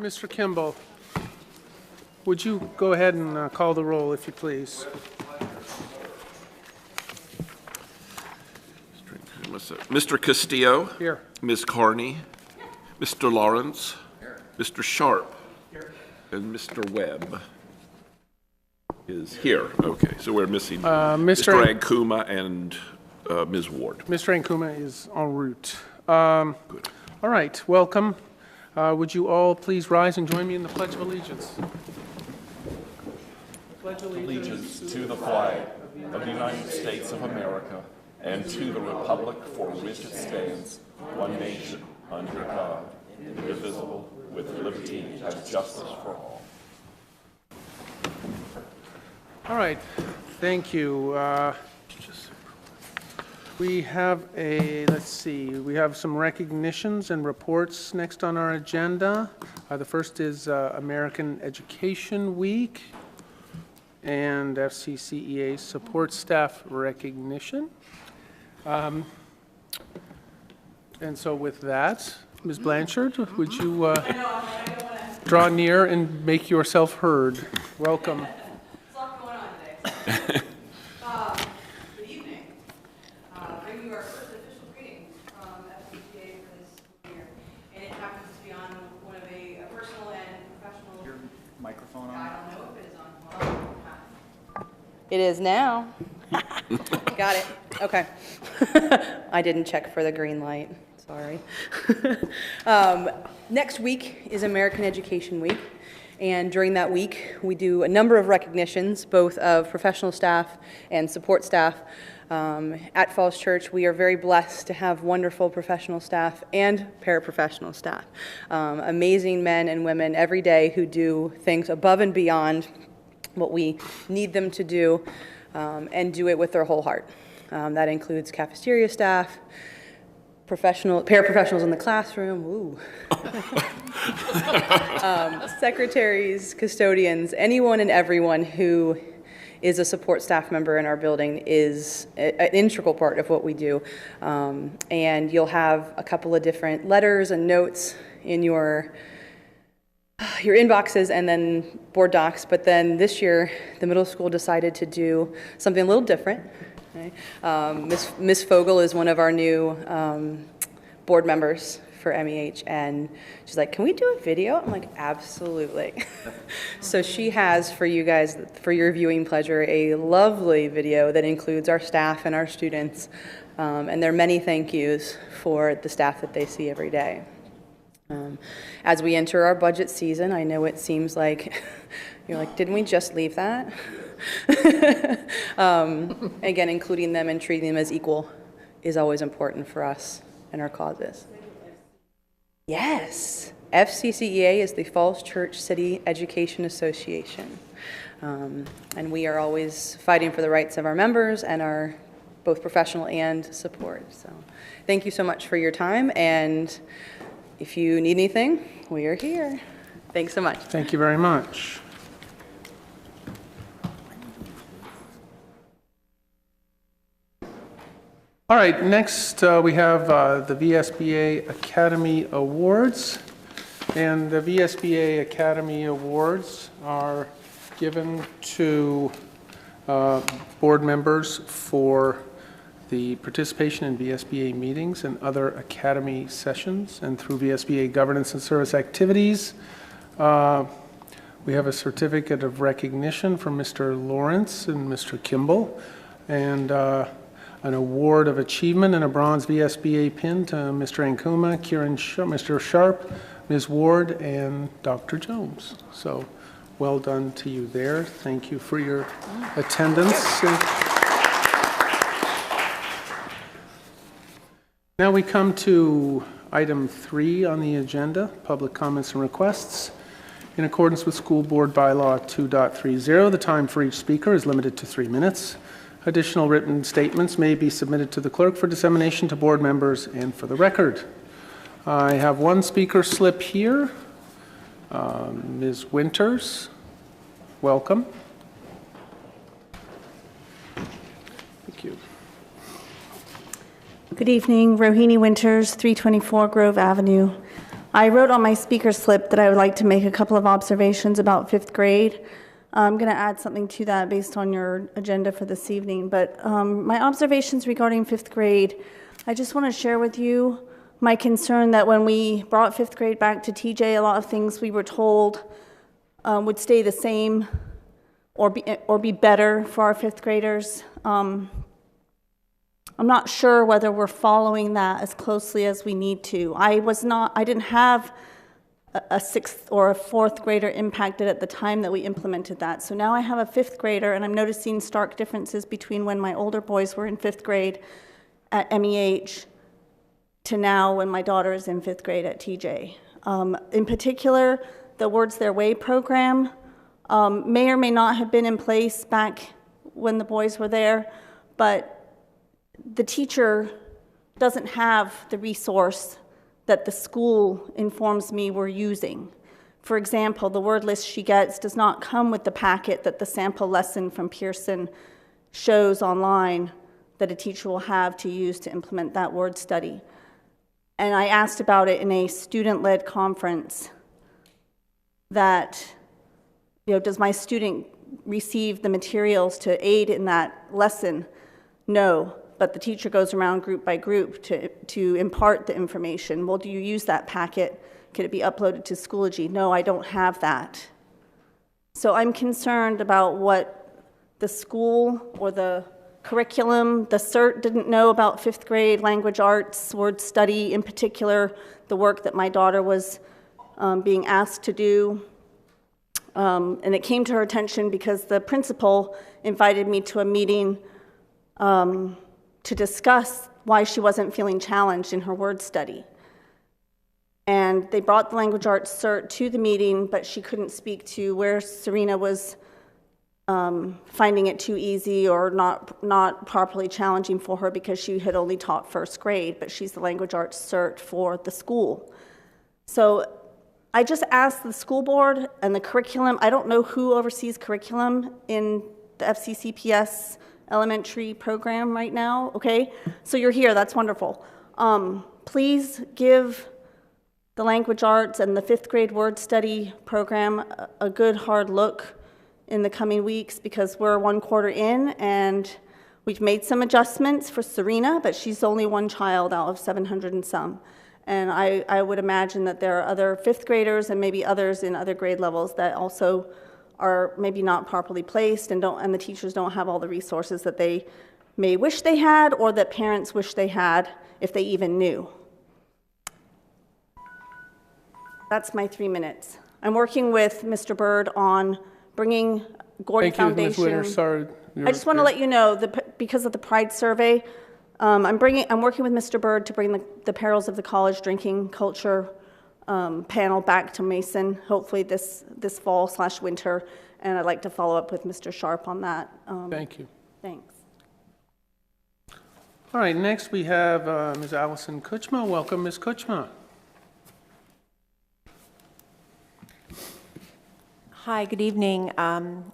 Mr. Kimball, would you go ahead and call the roll, if you please? Mr. Castillo. Here. Ms. Carney. Mr. Lawrence. Mr. Sharp. And Mr. Webb is here. Okay, so we're missing Mr. Ankuma and Ms. Ward. Mr. Ankuma is en route. Good. All right, welcome. Would you all please rise and join me in the Pledge of Allegiance? Pledge allegiance to the flag of the United States of America and to the republic for which it stands, one nation, under God, indivisible, with liberty and justice for all. All right, thank you. We have we have some recognitions and reports next on our agenda. The first is American Education Week and FCCEA support staff recognition. And so with that, Ms. Blanchard, would you draw near and make yourself heard? Welcome. There's a lot going on today. Good evening. Bring you our first official greeting from FCCA for this school year. And it happens to be on one of a personal and professional... Your microphone on? I don't know if it is on. It is now. Got it. Okay. I didn't check for the green light. Sorry. Next week is American Education Week. And during that week, we do a number of recognitions, both of professional staff and support staff. At Falls Church, we are very blessed to have wonderful professional staff and paraprofessional staff. Amazing men and women every day who do things above and beyond what we need them to do, and do it with their whole heart. That includes cafeteria staff, paraprofessionals in the classroom, secretaries, custodians, anyone and everyone who is a support staff member in our building is an integral part of what we do. And you'll have a couple of different letters and notes in your inboxes and then board docs, but then this year the middle school decided to do something a little different. Right? Ms. Fogel is one of our new board members for MEH, and she's like, can we do a video? I'm like, absolutely. So she has for you guys, for your viewing pleasure, a lovely video that includes our staff and our students, and there are many thank yous for the staff that they see every day. As we enter our budget season, I know it seems like, you're like, didn't we just leave that? Again, including them and treating them as equal is always important for us and our causes. Yes, FCCEA is the Falls Church City Education Association. And we are always fighting for the rights of our members and our both professional and support. So thank you so much for your time, and if you need anything, we are here. Thanks so much. Thank you very much. All right, next we have the VSBA Academy Awards. And the VSBA Academy Awards are given to board members for the participation in VSBA meetings and other Academy sessions, and through VSBA governance and service activities. We have a certificate of recognition from Mr. Lawrence and Mr. Kimball, and an award of achievement and a bronze VSBA pin to Mr. Ankuma, Mr. Sharp, Ms. Ward, and Dr. Jones. So well done to you there. Thank you for your attendance. Now we come to item 3 on the agenda, public comments and requests. In accordance with School Board Bylaw 2.30, the time for each speaker is limited to 3 minutes. Additional written statements may be submitted to the clerk for dissemination to board members and for the record. I have one speaker slip here. Ms. Winters, welcome. Thank you. Good evening, Rohini Winters, 324 Grove Avenue. I wrote on my speaker slip that I would like to make a couple of observations about 5th grade. I'm going to add something to that based on your agenda for this evening. But my observations regarding 5th grade, I just want to share with you my concern that when we brought 5th grade back to TJ, a lot of things we were told would stay the same or be better for our 5th graders. I'm not sure whether we're following that as closely as we need to. I didn't have a 6th or a 4th grader impacted at the time that we implemented that. So now I have a 5th grader, and I'm noticing stark differences between when my older boys were in 5th grade at MEH to now when my daughter is in 5th grade at TJ. In particular, the Words Their Way program may or may not have been in place back when the boys were there, but the teacher doesn't have the resource that the school informs me we're using. For example, the word list she gets does not come with the packet that the sample lesson from Pearson shows online that a teacher will have to use to implement that word study. And I asked about it in a student-led conference that, does my student receive the materials to aid in that lesson? No. But the teacher goes around group by group to impart the information. Well, do you use that packet? Could it be uploaded to Schoology? No, I don't have that. So I'm concerned about what the school or the curriculum, the CERT didn't know about 5th grade language arts, word study, in particular, the work that my daughter was being asked to do. And it came to her attention because the principal invited me to a meeting to discuss why she wasn't feeling challenged in her word study. And they brought the language arts cert to the meeting, but she couldn't speak to where Serena was finding it too easy or not properly challenging for her because she had only taught 1st grade, but she's the language arts cert for the school. So I just asked the school board and the curriculum. I don't know who oversees curriculum in the FCCPS elementary program right now, okay? So you're here, that's wonderful. Please give the language arts and the 5th grade word study program a good hard look in the coming weeks because we're 1 quarter in and we've made some adjustments for Serena, but she's only one child out of 700 and some. And I would imagine that there are other 5th graders and maybe others in other grade levels that also are maybe not properly placed and the teachers don't have all the resources that they may wish they had or that parents wish they had if they even knew. That's my 3 minutes. I'm working with Mr. Bird on bringing Gordon Foundation. Thank you, Ms. Witter. Sorry. I just want to let you know that because of the Pride survey, I'm working with Mr. Bird to bring the Perils of the College Drinking Culture panel back to Mason, hopefully this fall/winter, and I'd like to follow up with Mr. Sharp on that. Thank you. Thanks. All right, next we have Ms. Allison Kuchma. Welcome, Ms. Kuchma. Hi, good evening. I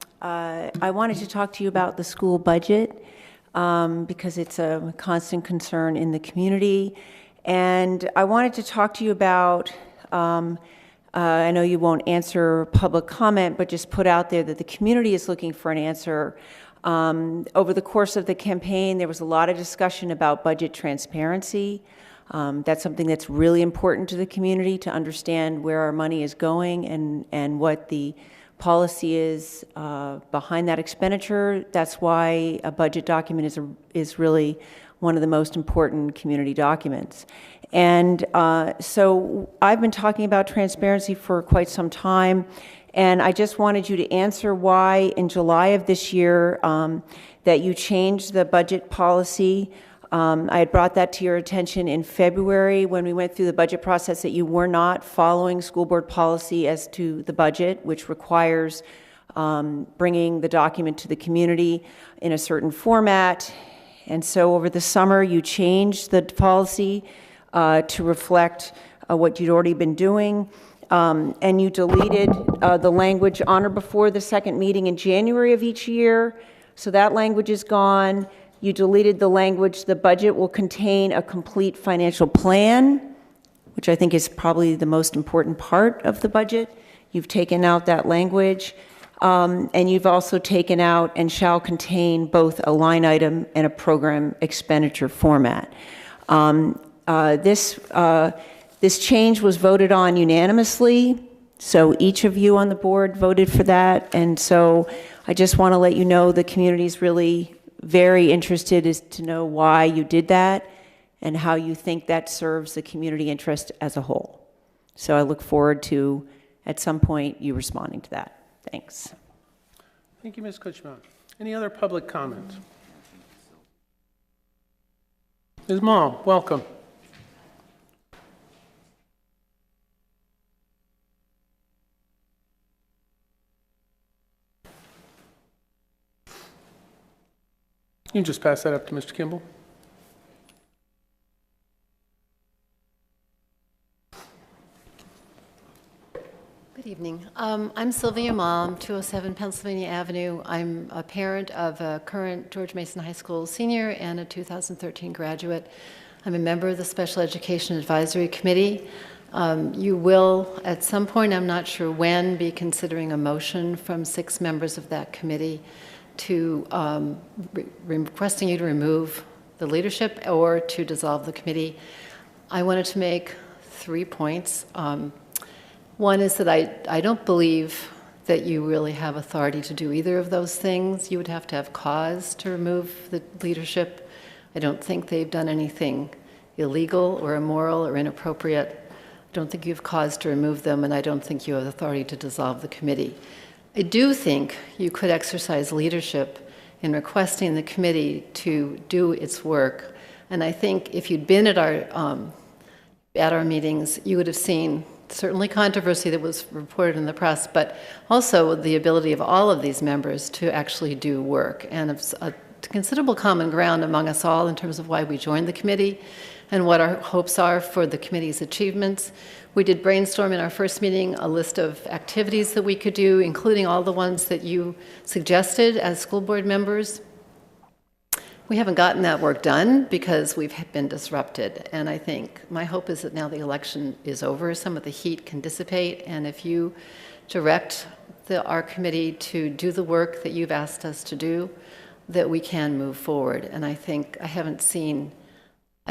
wanted to talk to you about the school budget because it's a constant concern in the community. And I wanted to talk to you about, I know you won't answer public comment, but just put out there that the community is looking for an answer. Over the course of the campaign, there was a lot of discussion about budget transparency. That's something that's really important to the community to understand where our money is going and what the policy is behind that expenditure. That's why a budget document is really one of the most important community documents. And so I've been talking about transparency for quite some time, and I just wanted you to answer why in July of this year that you changed the budget policy. I had brought that to your attention in February when we went through the budget process that you were not following school board policy as to the budget, which requires bringing the document to the community in a certain format. And so over the summer, you changed the policy to reflect what you'd already been doing. And you deleted the language on or before the second meeting in January of each year. So that language is gone. You deleted the language, the budget will contain a complete financial plan, which I think is probably the most important part of the budget. You've taken out that language, and you've also taken out "and shall contain both a line item and a program expenditure format." This change was voted on unanimously, so each of you on the board voted for that, and so I just want to let you know the community is really very interested as to know why you did that and how you think that serves the community interest as a whole. So I look forward to, at some point, you responding to that. Thanks. Thank you, Ms. Kutchma. Any other public comment? Ms. Mall, welcome. You can just pass that up to Mr. Kimball. Good evening. I'm Sylvia Mom, 207 Pennsylvania Avenue. I'm a parent of a current George Mason High School senior and a 2013 graduate. I'm a member of the Special Education Advisory Committee. You will, at some point, I'm not sure when, be considering a motion from 6 members of that committee to requesting you to remove the leadership or to dissolve the committee. I wanted to make 3 points. One is that I don't believe that you really have authority to do either of those things. You would have to have cause to remove the leadership. I don't think they've done anything illegal or immoral or inappropriate. I don't think you have cause to remove them, and I don't think you have authority to dissolve the committee. I do think you could exercise leadership in requesting the committee to do its work. And I think if you'd been at our meetings, you would have seen certainly controversy that was reported in the press, but also the ability of all of these members to actually do work, and a considerable common ground among us all in terms of why we joined the committee and what our hopes are for the committee's achievements. We did brainstorm in our first meeting a list of activities that we could do, including all the ones that you suggested as school board members. We haven't gotten that work done because we've been disrupted, and I think my hope is that now the election is over, some of the heat can dissipate, and if you direct our committee to do the work that you've asked us to do, that we can move forward. And I think I've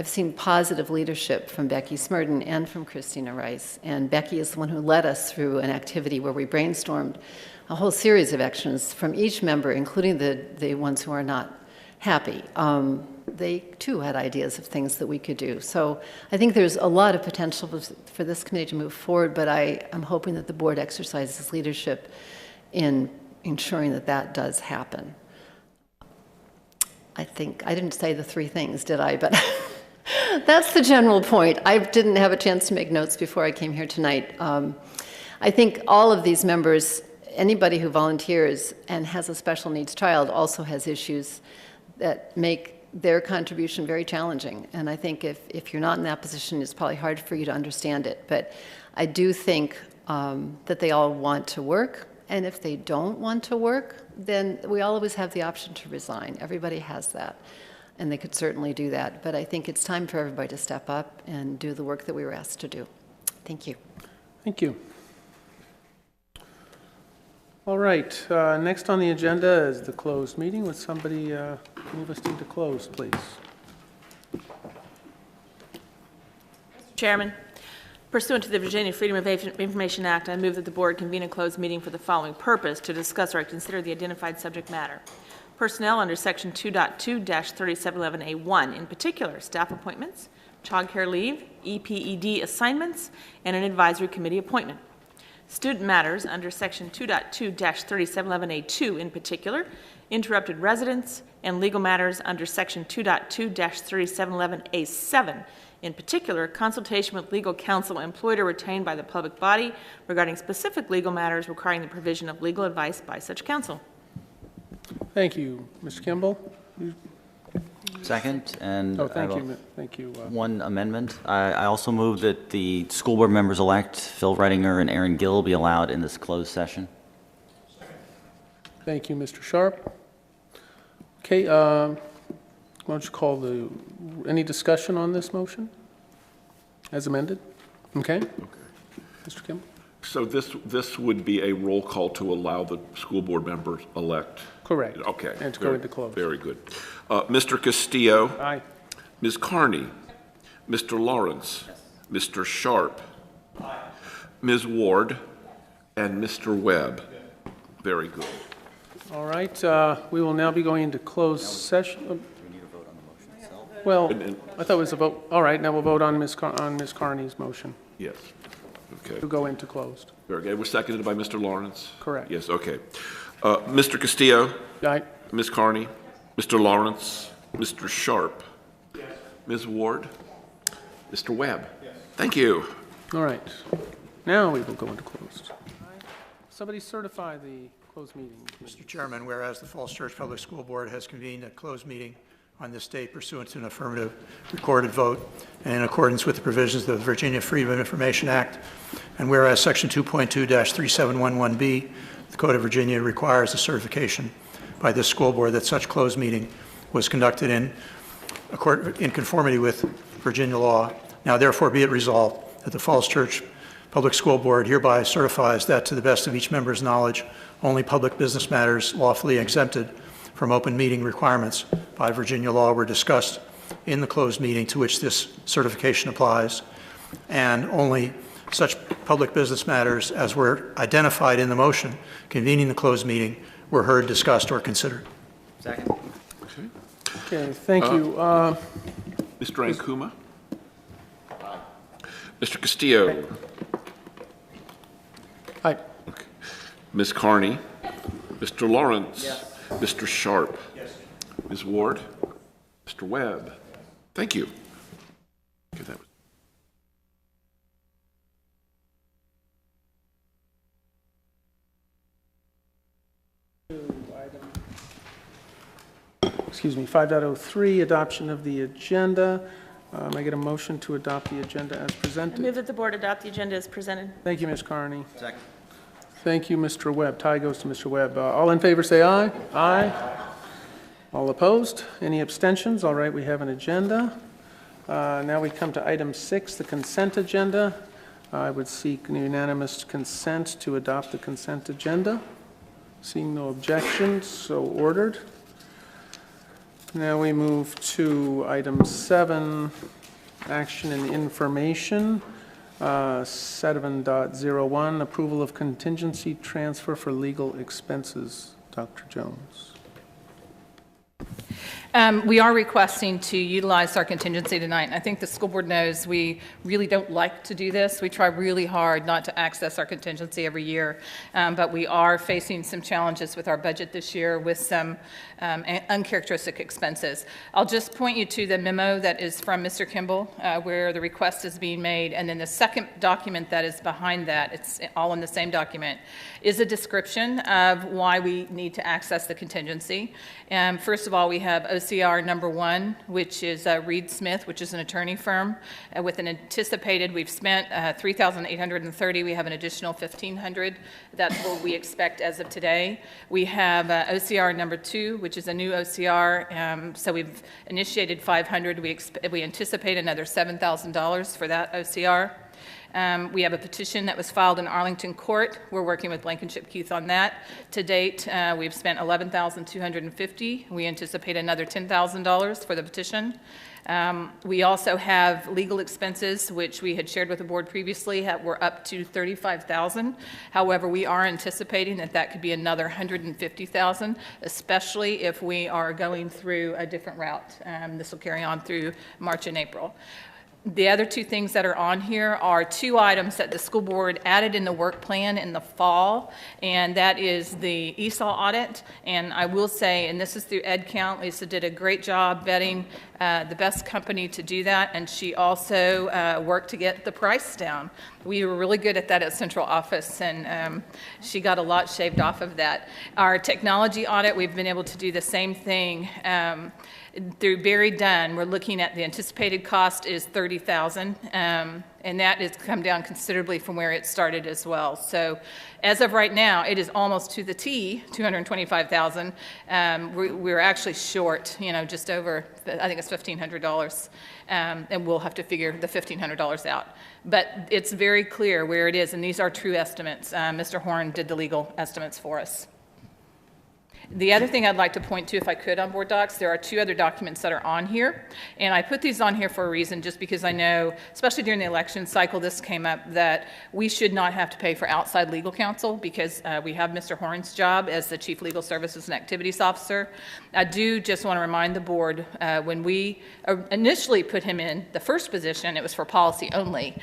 seen positive leadership from Becky Smurden and from Christina Rice, and Becky is the one who led us through an activity where we brainstormed a whole series of actions from each member, including the ones who are not happy. They too had ideas of things that we could do. So I think there's a lot of potential for this committee to move forward, but I am hoping that the board exercises leadership in ensuring that that does happen. I think, I didn't say the 3 things, did I? But that's the general point. I didn't have a chance to make notes before I came here tonight. I think all of these members, anybody who volunteers and has a special needs child also has issues that make their contribution very challenging. And I think if you're not in that position, it's probably hard for you to understand it. But I do think that they all want to work. And if they don't want to work, then we always have the option to resign. Everybody has that. And they could certainly do that. But I think it's time for everybody to step up and do the work that we were asked to do. Thank you. Thank you. All right, next on the agenda is the closed meeting. Would somebody move us into close, please? Chairman, pursuant to the Virginia Freedom of Information Act, I move that the board convene a closed meeting for the following purpose: to discuss or consider the identified subject matter. Personnel under Section 2.2-3711A1, in particular, staff appointments, child care leave, EPED assignments, and an advisory committee appointment. Student matters under Section 2.2-3711A2, in particular, interrupted residence, and legal matters under Section 2.2-3711A7, in particular, consultation with legal counsel employed or retained by the public body regarding specific legal matters requiring the provision of legal advice by such counsel. Thank you. Mr. Kimball? Second, and Oh, thank you. Thank you. one amendment. I also move that the school board members-elect, Phil Redinger and Aaron Gill, be allowed in this closed session. Thank you, Mr. Sharp. Okay, why don't you call any discussion on this motion as amended? Okay? Mr. Kimball? So this would be a roll call to allow the school board members-elect? Correct. Okay. And to go into close. Very good. Mr. Castillo? Aye. Ms. Carney? Mr. Lawrence? Mr. Sharp? Ms. Ward? And Mr. Webb? Very good. All right, we will now be going into closed session. Well, I thought it was a vote. All right, now we'll vote on Ms. Carney's motion Yes. Okay. to go into closed. Very good. We're seconded by Mr. Lawrence? Correct. Yes, okay. Mr. Castillo? Aye. Ms. Carney? Mr. Lawrence? Mr. Sharp? Ms. Ward? Mr. Webb? Thank you. All right, now we will go into closed. Somebody certify the closed meeting. Mr. Chairman, whereas the Falls Church Public School Board has convened a closed meeting on this date pursuant to an affirmative recorded vote and in accordance with the provisions of the Virginia Freedom of Information Act, and whereas Section 2.2-3711B, the Code of Virginia requires a certification by this school board that such closed meeting was conducted in conformity with Virginia law. Now therefore be it resolved that the Falls Church Public School Board hereby certifies that, to the best of each member's knowledge, only public business matters lawfully exempted from open meeting requirements by Virginia law were discussed in the closed meeting to which this certification applies, and only such public business matters as were identified in the motion convening the closed meeting were heard, discussed, or considered. Second. Okay, thank you. Mr. Ankuma? Mr. Castillo? Aye. Ms. Carney? Mr. Lawrence? Mr. Sharp? Ms. Ward? Mr. Webb? Thank you. Okay, that was Excuse me, 5.03, adoption of the agenda. May I get a motion to adopt the agenda as I presented? move that the board adopt the agenda as presented. Thank you, Ms. Carney. Second. Thank you, Mr. Webb. Tie goes to Mr. Webb. All in favor, say aye. Aye. All opposed? Any abstentions? All right, we have an agenda. Now we come to item 6, the consent agenda. I would seek unanimous consent to adopt the consent agenda. Seeing no objections, so ordered. Now we move to item 7, action and information. 7.01, approval of contingency transfer for legal expenses. Dr. Jones. We are requesting to utilize our contingency tonight. I think the school board knows we really don't like to do this. We try really hard not to access our contingency every year, but we are facing some challenges with our budget this year with some uncharacteristic expenses. I'll just point you to the memo that is from Mr. Kimball, where the request is being made, and then the second document that is behind that, it's all in the same document, is a description of why we need to access the contingency. First of all, we have OCR number 1, which is Reed Smith, which is an attorney firm. With an anticipated, we've spent $3,830. We have an additional $1,500. That's what we expect as of today. We have OCR number 2, which is a new OCR. So we've initiated $500. We anticipate another $7,000 for that OCR. We have a petition that was filed in Arlington Court. We're working with Blankenship Keith on that. To date, we've spent $11,250. We anticipate another $10,000 for the petition. We also have legal expenses, which we had shared with the board previously. We're up to $35,000. However, we are anticipating that that could be another $150,000, especially if we are going through a different route. This will carry on through March and April. The other two things that are on here are 2 items that the school board added in the work plan in the fall, and that is the ESOL audit. And I will say, and this is through EdCount, Lisa did a great job vetting the best company to do that, and she also worked to get the price down. We were really good at that at central office, and she got a lot shaved off of that. Our technology audit, we've been able to do the same thing. Through Barry Dunn, we're looking at the anticipated cost is $30,000, and that has come down considerably from where it started as well. So as of right now, it is almost to the T, $225,000. We're actually short, just over, I think it's $1,500, and we'll have to figure the $1,500 out. But it's very clear where it is, and these are true estimates. Mr. Horn did the legal estimates for us. The other thing I'd like to point to, if I could, on board docs, there are 2 other documents that are on here. And I put these on here for a reason, just because I know, especially during the election cycle, this came up, that we should not have to pay for outside legal counsel because we have Mr. Horn's job as the Chief Legal Services and Activities Officer. I do just want to remind the board, when we initially put him in the first position, it was for policy only,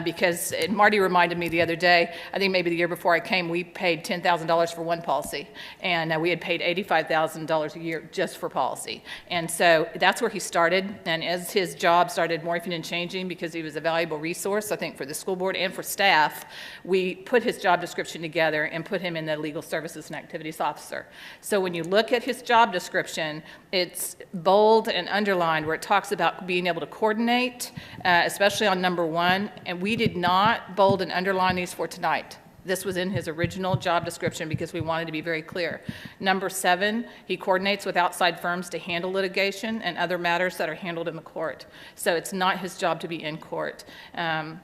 because Marty reminded me the other day, I think maybe the year before I came, we paid $10,000 for one policy, and we had paid $85,000 a year just for policy. And so that's where he started. And as his job started morphing and changing, because he was a valuable resource, I think, for the school board and for staff, we put his job description together and put him in the Legal Services and Activities Officer. So when you look at his job description, it's bold and underlined where it talks about being able to coordinate, especially on number 1. And we did not bold and underline these for tonight. This was in his original job description because we wanted to be very clear. Number 7, he coordinates with outside firms to handle litigation and other matters that are handled in the court. So it's not his job to be in court.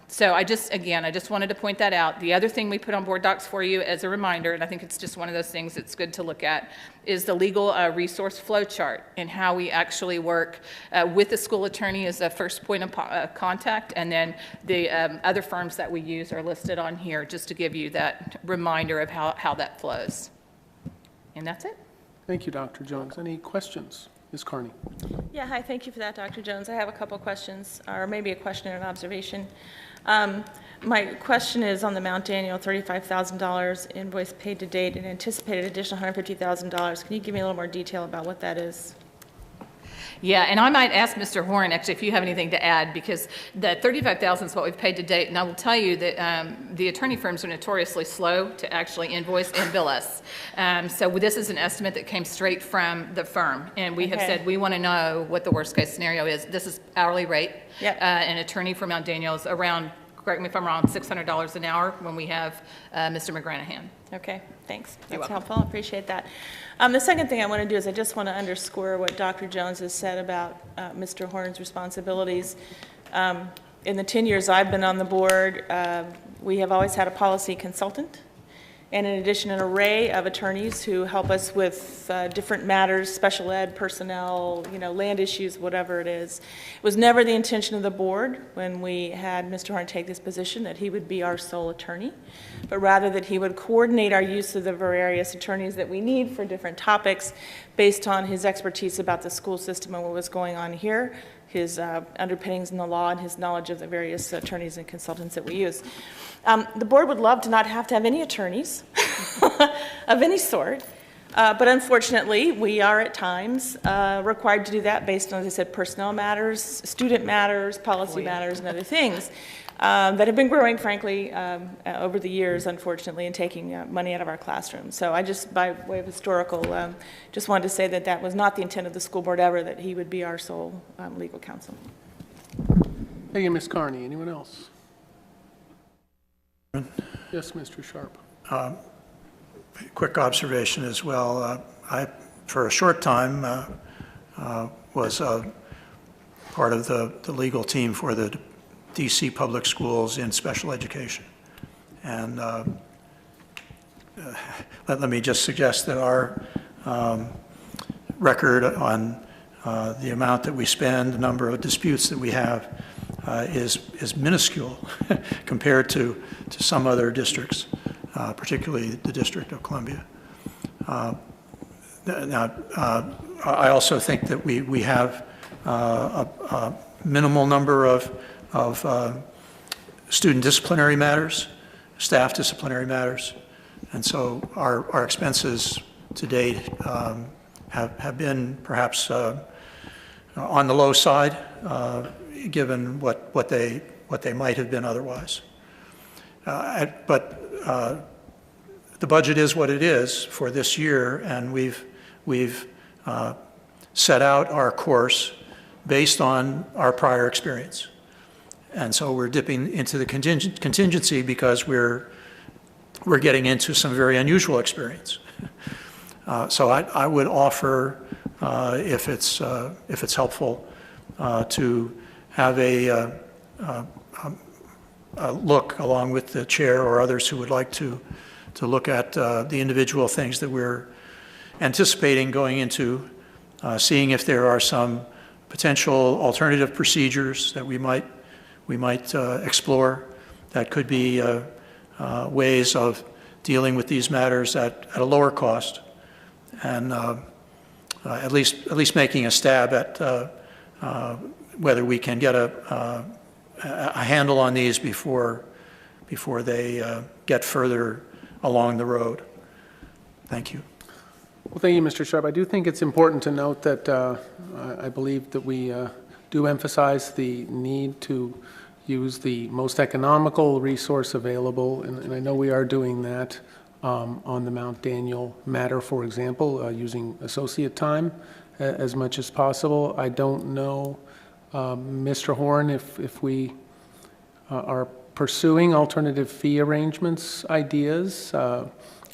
So I just wanted to point that out. The other thing we put on board docs for you as a reminder, and I think it's just one of those things that's good to look at, is the legal resource flow chart and how we actually work with the school attorney as the first point of contact, and then the other firms that we use are listed on here just to give you that reminder of how that flows. And that's it. Thank you, Dr. Jones. Any questions? Ms. Carney. Yeah, hi, thank you for that, Dr. Jones. I have a couple questions, or maybe a question and an observation. My question is on the Mount Daniel $35,000 invoice paid to date and anticipated additional $150,000. Can you give me a little more detail about what that is? Yeah, and I might ask Mr. Horn, actually, if you have anything to add, because the $35,000 is what we've paid to date, and I will tell you that the attorney firms are notoriously slow to actually invoice and bill us. So this is an estimate that came straight from the firm, and we have said we want to know what the worst-case scenario is. This is hourly rate. Yep. An attorney for Mount Daniel is around, correct me if I'm wrong, $600 an hour when we have Mr. McGranahan. Okay, thanks. You're That's welcome. helpful. I appreciate that. The second thing I want to do is I just want to underscore what Dr. Jones has said about Mr. Horn's responsibilities. In the 10 years I've been on the board, we have always had a policy consultant, and in addition, an array of attorneys who help us with different matters, special ed, personnel, land issues, whatever it is. It was never the intention of the board when we had Mr. Horn take this position that he would be our sole attorney, but rather that he would coordinate our use of the various attorneys that we need for different topics based on his expertise about the school system and what was going on here, his underpinnings in the law, and his knowledge of the various attorneys and consultants that we use. The board would love to not have to have any attorneys of any sort, but unfortunately, we are at times required to do that based on, as I said, personnel matters, student matters, policy matters, and other things that have been growing, frankly, over the years, unfortunately, and taking money out of our classrooms. So I just, by way of historical, just wanted to say that that was not the intent of the school board ever, that he would be our sole legal counsel. Thank you, Ms. Carney. Anyone else? Yes, Mr. Sharp. Quick observation as well. I, for a short time, was part of the legal team for the DC Public Schools in special education. And let me just suggest that our record on the amount that we spend, the number of disputes that we have, is minuscule compared to some other districts, particularly the District of Columbia. Now, I also think that we have a minimal number of student disciplinary matters, staff disciplinary matters, and so our expenses to date have been perhaps on the low side, given what they might have been otherwise. But the budget is what it is for this year, and we've set out our course based on our prior experience. And so we're dipping into the contingency because we're getting into some very unusual experience. So I would offer, if it's helpful, to have a look along with the chair or others who would like to look at the individual things that we're anticipating going into, seeing if there are some potential alternative procedures that we might explore that could be ways of dealing with these matters at a lower cost, and at least making a stab at whether we can get a handle on these before they get further along the road. Thank you. Well, thank you, Mr. Sharp. I do think it's important to note that I believe that we do emphasize the need to use the most economical resource available, and I know we are doing that on the Mount Daniel matter, for example, using associate time as much as possible. I don't know, Mr. Horn, if we are pursuing alternative fee arrangements ideas.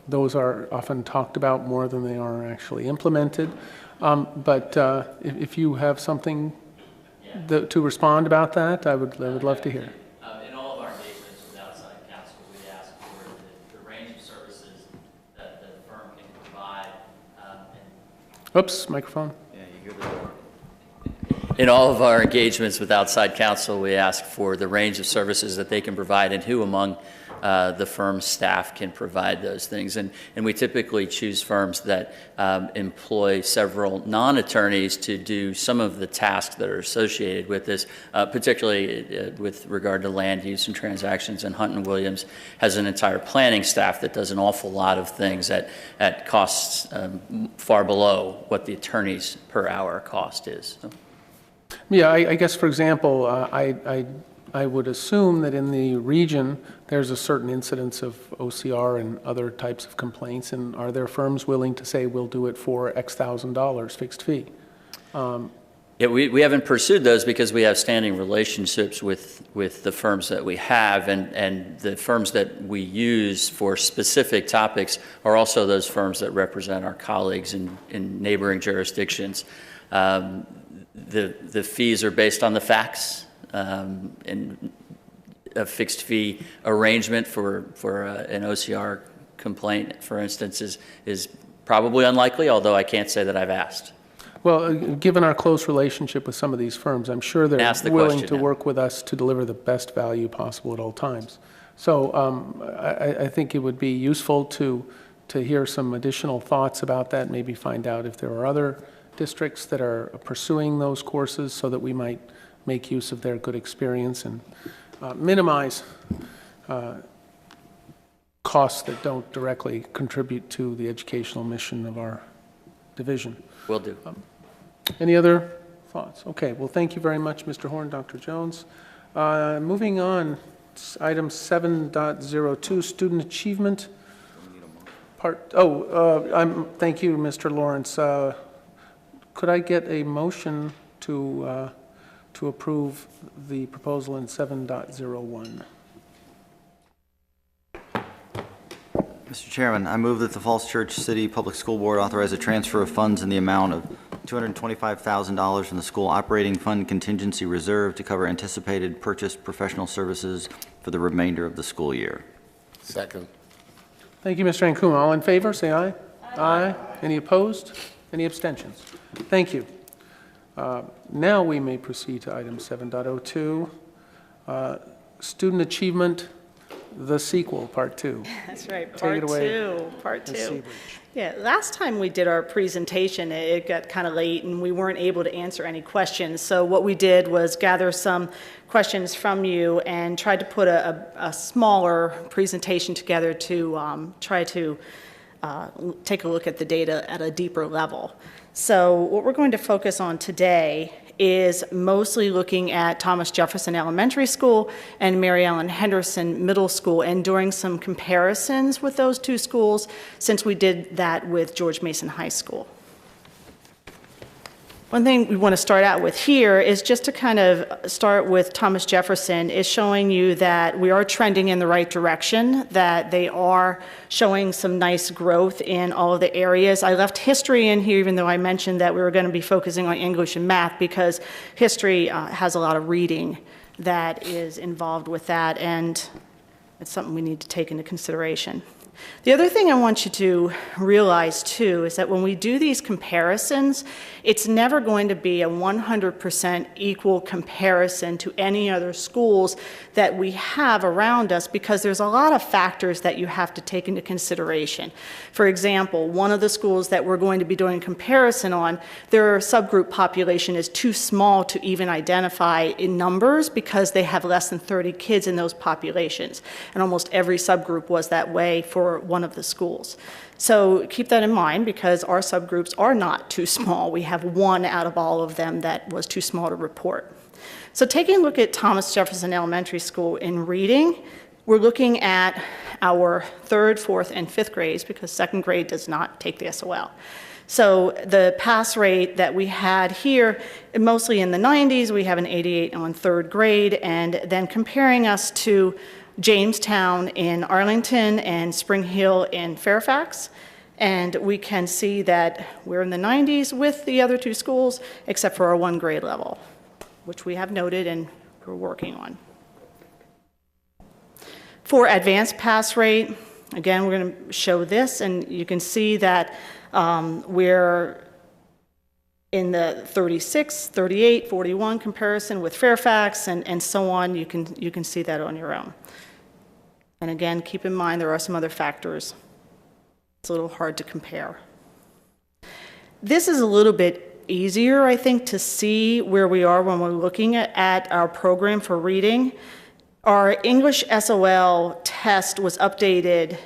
Those are often talked about more than they are actually implemented. But if you have something to respond about that, I would love to hear. In all of our engagements with outside counsel, we ask for the range of services that the firm can provide. Oops, microphone. Yeah, you hear the door. In all of our engagements with outside counsel, we ask for the range of services that they can provide and who among the firm's staff can provide those things. And we typically choose firms that employ several non-attorneys to do some of the tasks that are associated with this, particularly with regard to land use and transactions. And Hunt & Williams has an entire planning staff that does an awful lot of things at costs far below what the attorney's per hour cost is. So. Yeah, I guess, for example, I would assume that in the region there's a certain incidence of OCR and other types of complaints, and are there firms willing to say we'll do it for X $1,000 fixed fee? Yeah, we haven't pursued those because we have standing relationships with the firms that we have, and the firms that we use for specific topics are also those firms that represent our colleagues in neighboring jurisdictions. The fees are based on the facts. And a fixed fee arrangement for an OCR complaint, for instance, is probably unlikely, although I can't say that I've asked. Well, given our close relationship with some of these firms, I'm sure they're willing to work with us to deliver the best value possible at all times. So I think it would be useful to hear some additional thoughts about that, maybe find out if there are other districts that are pursuing those courses so that we might make use of their good experience and minimize costs that don't directly contribute to the educational mission of our division. Will do. Any other thoughts? Okay, well, thank you very much, Mr. Horn, Dr. Jones. Moving on, item 7.02, student achievement. Thank you, Mr. Lawrence. Could I get a motion to approve the proposal in 7.01? Mr. Chairman, I move that the Falls Church City Public School Board authorize a transfer of funds in the amount of $225,000 from the school operating fund contingency reserve to cover anticipated purchased professional services for the remainder of the school year. Second. Thank you, Mr. Ankuma. All in favor, say aye. Aye. Any opposed? Any abstentions? Thank you. Now we may proceed to item 7.02, student achievement, the sequel, part 2. That's right, Take it away, part Ms. two. Seabridge. Yeah, last time we did our presentation, it got kind of late and we weren't able to answer any questions. So what we did was gather some questions from you and tried to put a smaller presentation together to try to take a look at the data at a deeper level. So what we're going to focus on today is mostly looking at Thomas Jefferson Elementary School and Mary Ellen Henderson Middle School and doing some comparisons with those two schools since we did that with George Mason High School. One thing we want to start out with here is just to kind of start with Thomas Jefferson, is showing you that we are trending in the right direction, that they are showing some nice growth in all of the areas. I left history in here, even though I mentioned that we were going to be focusing on English and math, because history has a lot of reading that is involved with that, and it's something we need to take into consideration. The other thing I want you to realize, too, is that when we do these comparisons, it's never going to be a 100% equal comparison to any other schools that we have around us, because there's a lot of factors that you have to take into consideration. For example, one of the schools that we're going to be doing a comparison on, their subgroup population is too small to even identify in numbers because they have less than 30 kids in those populations. And almost every subgroup was that way for one of the schools. So keep that in mind, because our subgroups are not too small. We have one out of all of them that was too small to report. So taking a look at Thomas Jefferson Elementary School in reading, we're looking at our 3rd, 4th, and 5th grades, because 2nd grade does not take the SOL. So the pass rate that we had here, mostly in the 90s, we have an 88 on 3rd grade, and then comparing us to Jamestown in Arlington and Spring Hill in Fairfax. And we can see that we're in the 90s with the other 2 schools, except for our 1 grade level, which we have noted and we're working on. For advanced pass rate, again, we're going to show this, and you can see that we're in the 36, 38, 41 comparison with Fairfax, and so on. You can see that on your own. And again, keep in mind there are some other factors. It's a little hard to compare. This is a little bit easier, I think, to see where we are when we're looking at our program for reading. Our English SOL test was updated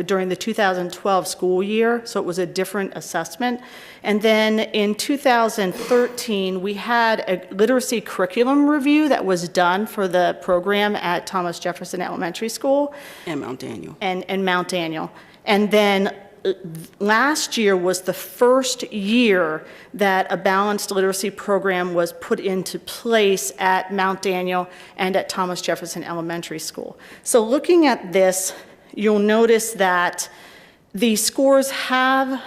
during the 2012 school year, so it was a different assessment. And then in 2013, we had a literacy curriculum review that was done for the program at Thomas Jefferson Elementary School. And Mount Daniel. And Mount Daniel. And then last year was the first year that a balanced literacy program was put into place at Mount Daniel and at Thomas Jefferson Elementary School. So looking at this, you'll notice that the scores have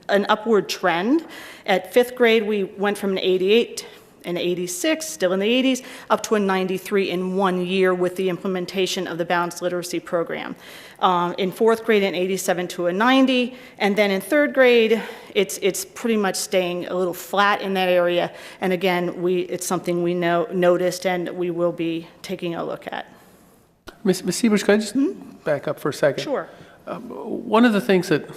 an upward trend. At 5th grade, we went from an 88 and 86, still in the 80s, up to a 93 in 1 year with the implementation of the balanced literacy program. In 4th grade, an 87 to a 90, and then in 3rd grade, it's pretty much staying a little flat in that area. And again, it's something we noticed and we will be taking a look at. Ms. Siebers, could I just back up for a second? Sure. One of the things that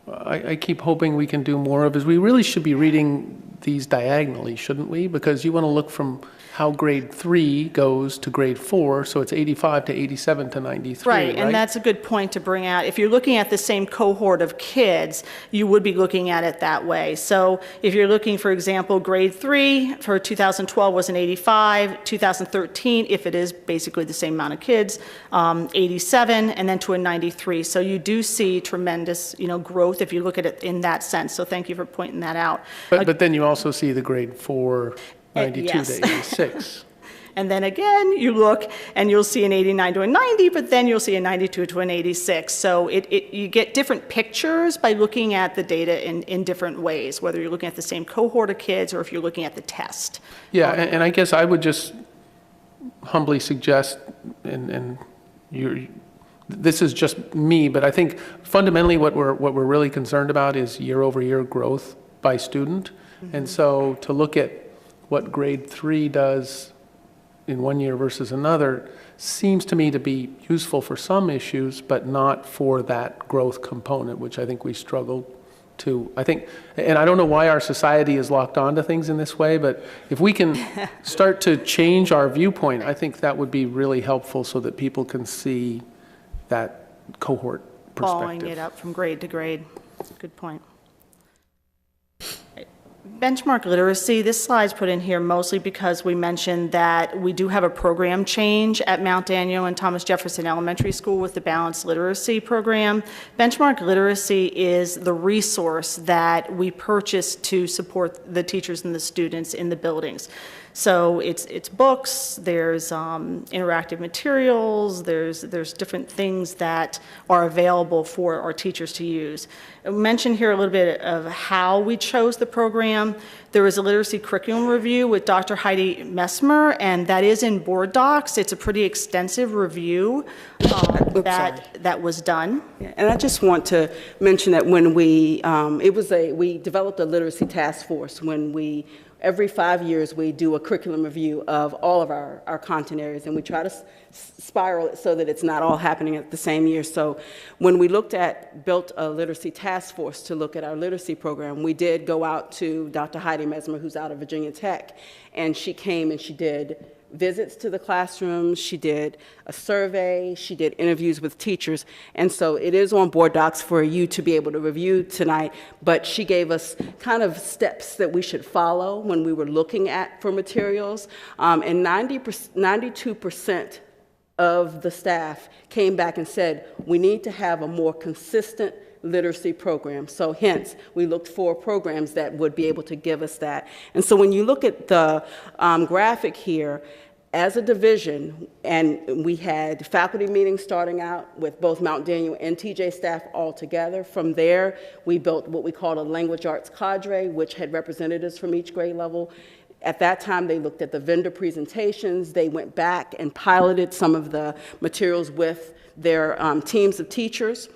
I keep hoping we can do more of is we really should be reading these diagonally, shouldn't we? Because you want to look from how grade 3 goes to grade 4, so it's 85 to 87 to 93, right? And that's a good point to bring out. If you're looking at the same cohort of kids, you would be looking at it that way. So if you're looking, for example, grade 3 for 2012 was an 85, 2013, if it is basically the same amount of kids, 87, and then to a 93. So you do see tremendous, growth if you look at it in that sense. So thank you for pointing that out. But then you also see the grade 4 92 yes. to 86. And then again, you look and you'll see an 89 to a 90, but then you'll see a 92 to an 86. So you get different pictures by looking at the data in different ways, whether you're looking at the same cohort of kids or if you're looking at the test. Yeah, and I guess I would just humbly suggest, and this is just me, but I think fundamentally what we're really concerned about is year-over-year growth by student. Mm-hmm. And so to look at what grade 3 does in 1 year versus another seems to me to be useful for some issues, but not for that growth component, which I think we struggled to. I think, and I don't know why our society is locked onto things in this way, but if we can start to change our viewpoint, I think that would be really helpful so that people can see that cohort perspective. Following it up from grade to grade. Good point. Benchmark literacy, this slide's put in here mostly because we mentioned that we do have a program change at Mount Daniel and Thomas Jefferson Elementary School with the Balanced Literacy Program. Benchmark literacy is the resource that we purchase to support the teachers and the students in the buildings. So it's books, there's interactive materials, there's different things that are available for our teachers to use. I mentioned here a little bit of how we chose the program. There was a literacy curriculum review with Dr. Heidi Messmer, and that is in board docs. It's a pretty extensive review that was done. And I just want to mention that when we developed a literacy task force when every 5 years, we do a curriculum review of all of our content areas, and we try to spiral it so that it's not all happening at the same year. So when we built a literacy task force to look at our literacy program, we did go out to Dr. Heidi Messmer, who's out of Virginia Tech, and she came and she did visits to the classrooms, she did a survey, she did interviews with teachers, and so it is on board docs for you to be able to review tonight, but she gave us kind of steps that we should follow when we were looking for materials, and 92% of the staff came back and said, we need to have a more consistent literacy program. So hence, we looked for programs that would be able to give us that. And so when you look at the graphic here, as a division, and we had faculty meetings starting out with both Mount Daniel and TJ staff all together. From there, we built what we called a language arts cadre, which had representatives from each grade level. At that time, they looked at the vendor presentations. They went back and piloted some of the materials with their teams of teachers.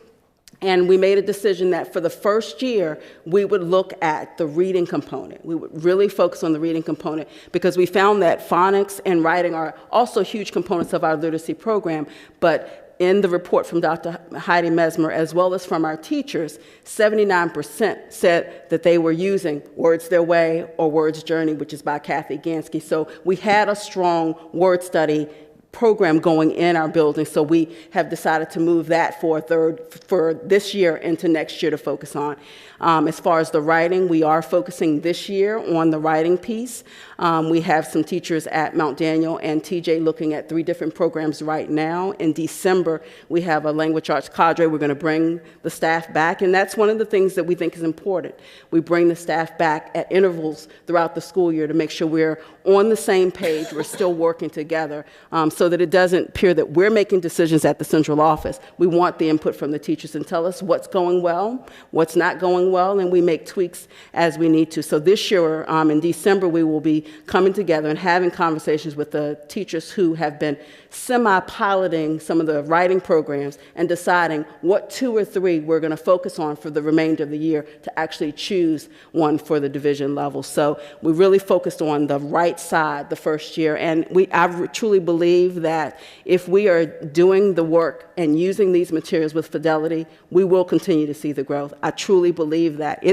And we made a decision that for the first year, we would look at the reading component. We would really focus on the reading component because we found that phonics and writing are also huge components of our literacy program. But in the report from Dr. Heidi Messmer, as well as from our teachers, 79% said that they were using Words Their Way or Words Journey, which is by Kathy Gansky. So we had a strong word study program going in our building, so we have decided to move that for this year into next year to focus on. As far as the writing, we are focusing this year on the writing piece. We have some teachers at Mount Daniel and TJ looking at 3 different programs right now. In December, we have a language arts cadre. We're going to bring the staff back, and that's one of the things that we think is important. We bring the staff back at intervals throughout the school year to make sure we're on the same page, we're still working together, so that it doesn't appear that we're making decisions at the central office. We want the input from the teachers and tell us what's going well, what's not going well, and we make tweaks as we need to. So this year, in December, we will be coming together and having conversations with the teachers who have been semi-piloting some of the writing programs and deciding what 2 or 3 we're going to focus on for the remainder of the year to actually choose one for the division level. So we really focused on the right side the first year, and I truly believe that if we are doing the work and using these materials with fidelity, we will continue to see the growth. I truly believe that.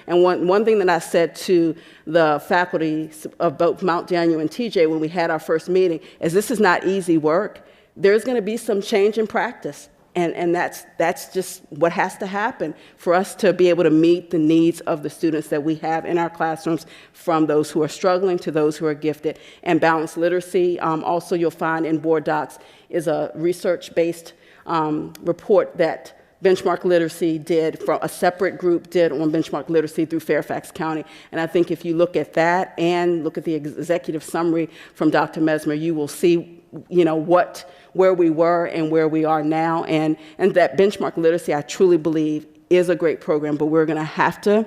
And one thing that I said to the faculty of both Mount Daniel and TJ when we had our first meeting is this is not easy work. There's going to be some change in practice. And that's just what has to happen for us to be able to meet the needs of the students that we have in our classrooms, from those who are struggling to those who are gifted. And balanced literacy, also you'll find in board docs, is a research-based report that Benchmark Literacy did, from a separate group did on Benchmark Literacy through Fairfax County. And I think if you look at that and look at the executive summary from Dr. Messmer, you will see, where we were and where we are now. And that Benchmark Literacy, I truly believe, is a great program, but we're going to have to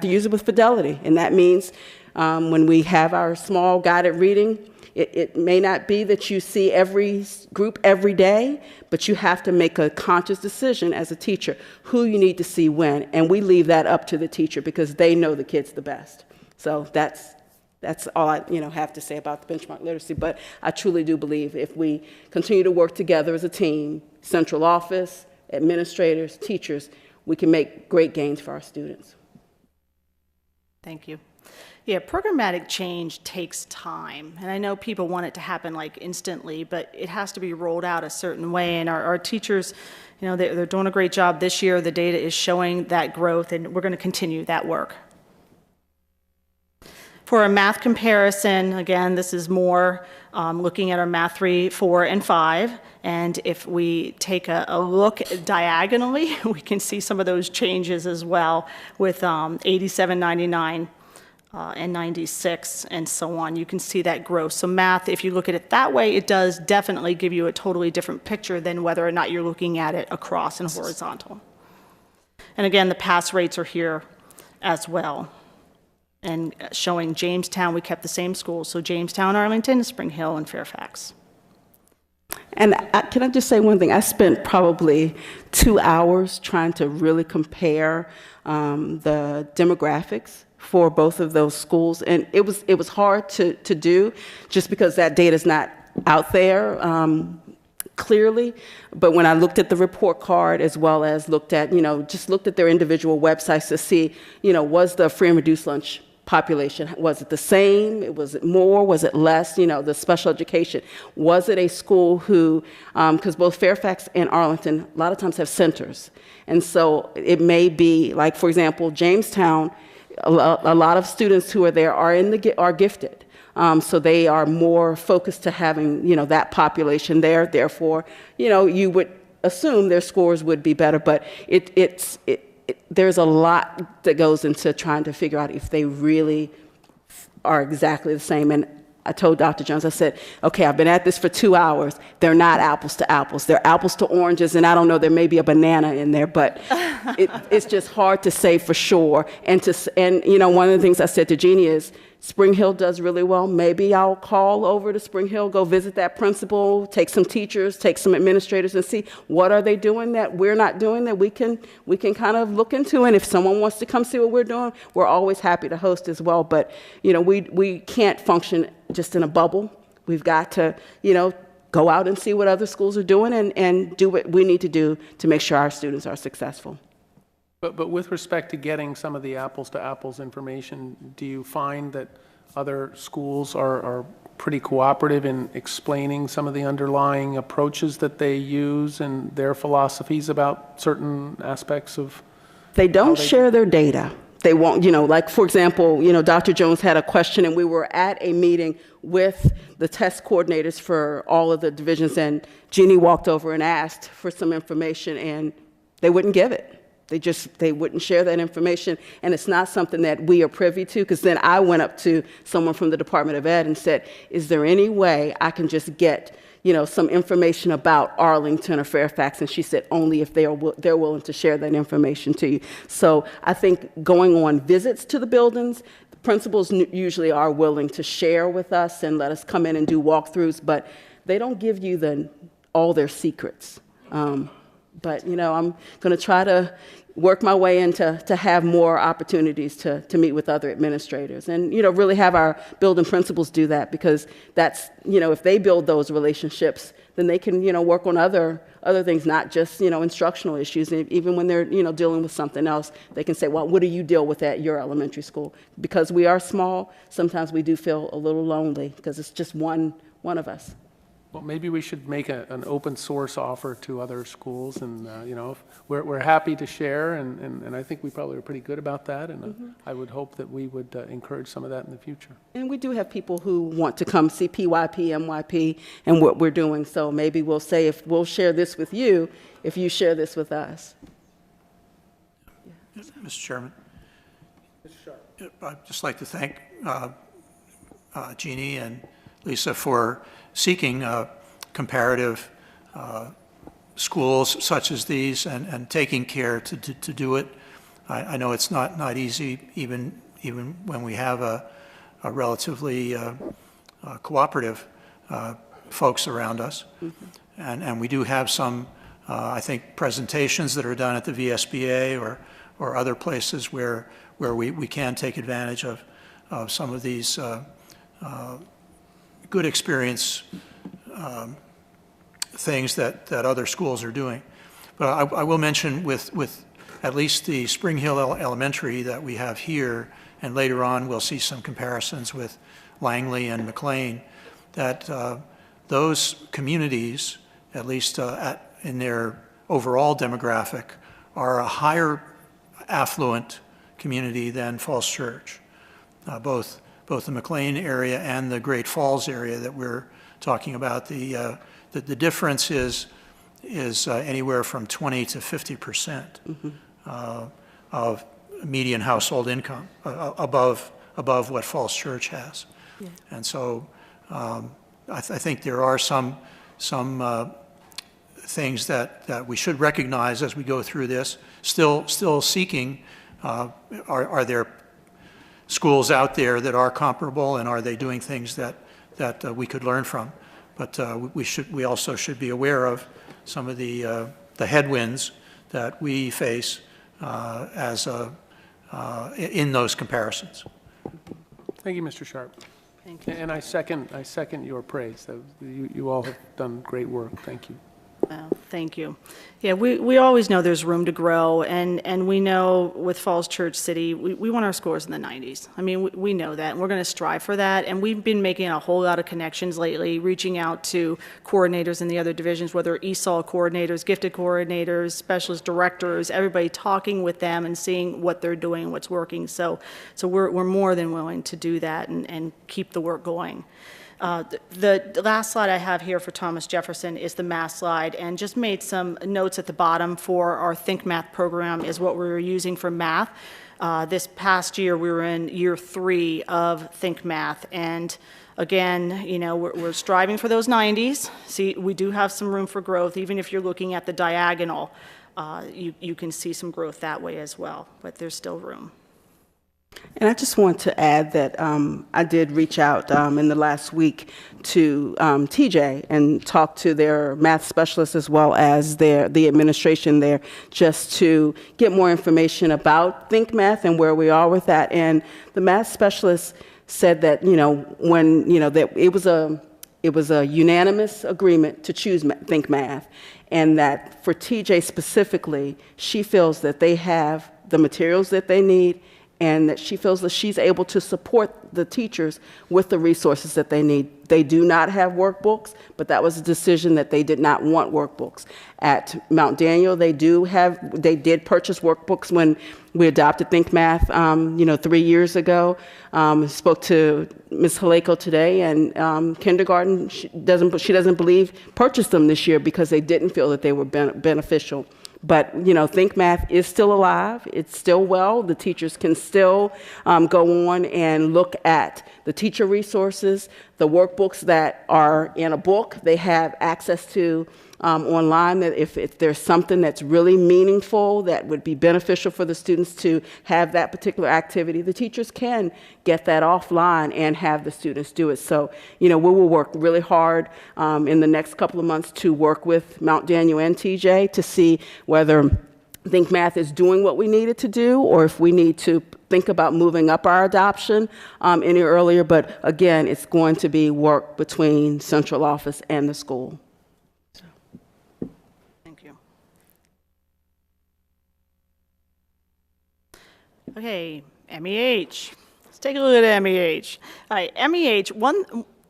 use it with fidelity. And that means when we have our small guided reading, it may not be that you see every group every day, but you have to make a conscious decision as a teacher who you need to see when, and we leave that up to the teacher because they know the kids the best. So that's all I have to say about the Benchmark Literacy. But I truly do believe if we continue to work together as a team, central office, administrators, teachers, we can make great gains for our students. Thank you. Yeah, programmatic change takes time, and I know people want it to happen like instantly, but it has to be rolled out a certain way, and our teachers, they're doing a great job this year. The data is showing that growth, and we're going to continue that work. For a math comparison, again, this is more looking at our math 3, 4, and 5. And if we take a look diagonally, we can see some of those changes as well with 87, 99, and 96, and so on. You can see that growth. So math, if you look at it that way, it does definitely give you a totally different picture than whether or not you're looking at it across and horizontal. And again, the pass rates are here as well. And showing Jamestown, we kept the same schools, so Jamestown, Arlington, Spring Hill, and Fairfax. And can I just say one thing? I spent probably 2 hours trying to really compare the demographics for both of those schools, and it was hard to do just because that data is not out there clearly. But when I looked at the report card, as well as looked at, just looked at their individual websites to see, was the free and reduced lunch population, was it the same? Was it more? Was it less? The special education. Was it a school who, because both Fairfax and Arlington a lot of times have centers. And so it may be, like, for example, Jamestown, a lot of students who are there are gifted. So they are more focused to having, that population there. Therefore, you would assume their scores would be better, but there's a lot that goes into trying to figure out if they really are exactly the same. And I told Dr. Jones, I said, okay, I've been at this for 2 hours. They're not apples to apples. They're apples to oranges, and I don't know, there may be a banana in there, but it's just hard to say for sure. And one of the things I said to Jeannie is, Spring Hill does really well. Maybe I'll call over to Spring Hill, go visit that principal, take some teachers, take some administrators, and see what are they doing that we're not doing that we can kind of look into. And if someone wants to come see what we're doing, we're always happy to host as well. But we can't function just in a bubble. We've got to go out and see what other schools are doing and do what we need to do to make sure our students are successful. But with respect to getting some of the apples-to-apples information, do you find that other schools are pretty cooperative in explaining some of the underlying approaches that they use and their philosophies about certain aspects of? They don't share their data. They won't, like, for example, Dr. Jones had a question, and we were at a meeting with the test coordinators for all of the divisions, and Jeannie walked over and asked for some information, and they wouldn't give it. They wouldn't share that information, and it's not something that we are privy to, because then I went up to someone from the Department of Ed and said, is there any way I can just get, some information about Arlington or Fairfax? And she said, only if they're willing to share that information to you. So I think going on visits to the buildings, the principals usually are willing to share with us and let us come in and do walkthroughs, but they don't give you all their secrets. But, I'm going to try to work my way into to have more opportunities to meet with other administrators and, really have our building principals do that, because that's, if they build those relationships, then they can, work on other things, not just, instructional issues. And even when they're, dealing with something else, they can say, well, what do you deal with at your elementary school? Because we are small, sometimes we do feel a little lonely because it's just one of us. Well, maybe we should make an open source offer to other schools, and we're happy to share, and I think we probably are pretty good about that, and I would hope that we would encourage some of that in the future. And we do have people who want to come see PYP, MYP, and what we're doing, so maybe we'll say, if we'll share this with you, if you share this with us. Mr. Chairman, I'd just like to thank Jeannie and Lisa for seeking comparative schools such as these and taking care to do it. I know it's not easy, even when we have a relatively cooperative folks around us. And we do have some, I think, presentations that are done at the VSBA or other places where we can take advantage of some of these good experience things that other schools are doing. But I will mention with at least the Spring Hill Elementary that we have here, and later on we'll see some comparisons with Langley and McLean, that those communities, at least in their overall demographic, are a higher affluent community than Falls Church, both both the McLean area and the Great Falls area that we're talking about. The difference is anywhere from 20 to 50% of median household income above what Falls Church has. Yeah. And so I think there are some things that we should recognize as we go through this. Still seeking, are there schools out there that are comparable, and are they doing things that we could learn from? But we also should be aware of some of the headwinds that we face in those comparisons. Thank you, Mr. Sharp. Thank you. And I second your praise. You all have done great work. Thank you. Well, thank you. Yeah, we always know there's room to grow, and we know with Falls Church City, we want our scores in the 90s. I mean, we know that, and we're going to strive for that, and we've been making a whole lot of connections lately, reaching out to coordinators in the other divisions, whether ESOL coordinators, gifted coordinators, specialist directors, everybody, talking with them and seeing what they're doing, what's working. So we're more than willing to do that and keep the work going. The last slide I have here for Thomas Jefferson is the math slide, and just made some notes at the bottom for our Think Math program is what we were using for math. This past year, we were in year 3 of Think Math, and again, you know, we're striving for those 90s. See, we do have some room for growth. Even if you're looking at the diagonal, you can see some growth that way as well, but there's still room. And I just want to add that I did reach out in the last week to TJ and talk to their math specialists as well as the administration there, just to get more information about Think Math and where we are with that. And the math specialists said that, you know, when, you know, that it was a unanimous agreement to choose Think Math, and that for TJ specifically, she feels that they have the materials that they need, and that she feels that she's able to support the teachers with the resources that they need. They do not have workbooks, but that was a decision that they did not want workbooks. At Mount Daniel, they did purchase workbooks when we adopted Think Math, 3 years ago. Spoke to Ms. Haleko today, and kindergarten, she doesn't believe purchased them this year because they didn't feel that they were beneficial. But, you know, Think Math is still alive. It's still well. The teachers can still go on and look at the teacher resources, the workbooks that are in a book. They have access to online, that if there's something that's really meaningful that would be beneficial for the students to have that particular activity, the teachers can get that offline and have the students do it. So, you know, we will work really hard in the next couple of months to work with Mount Daniel and TJ to see whether Think Math is doing what we need it to do, or if we need to think about moving up our adoption any earlier. But again, it's going to be work between central office and the school. Okay, MEH. Let's take a look at MEH. All right, MEH,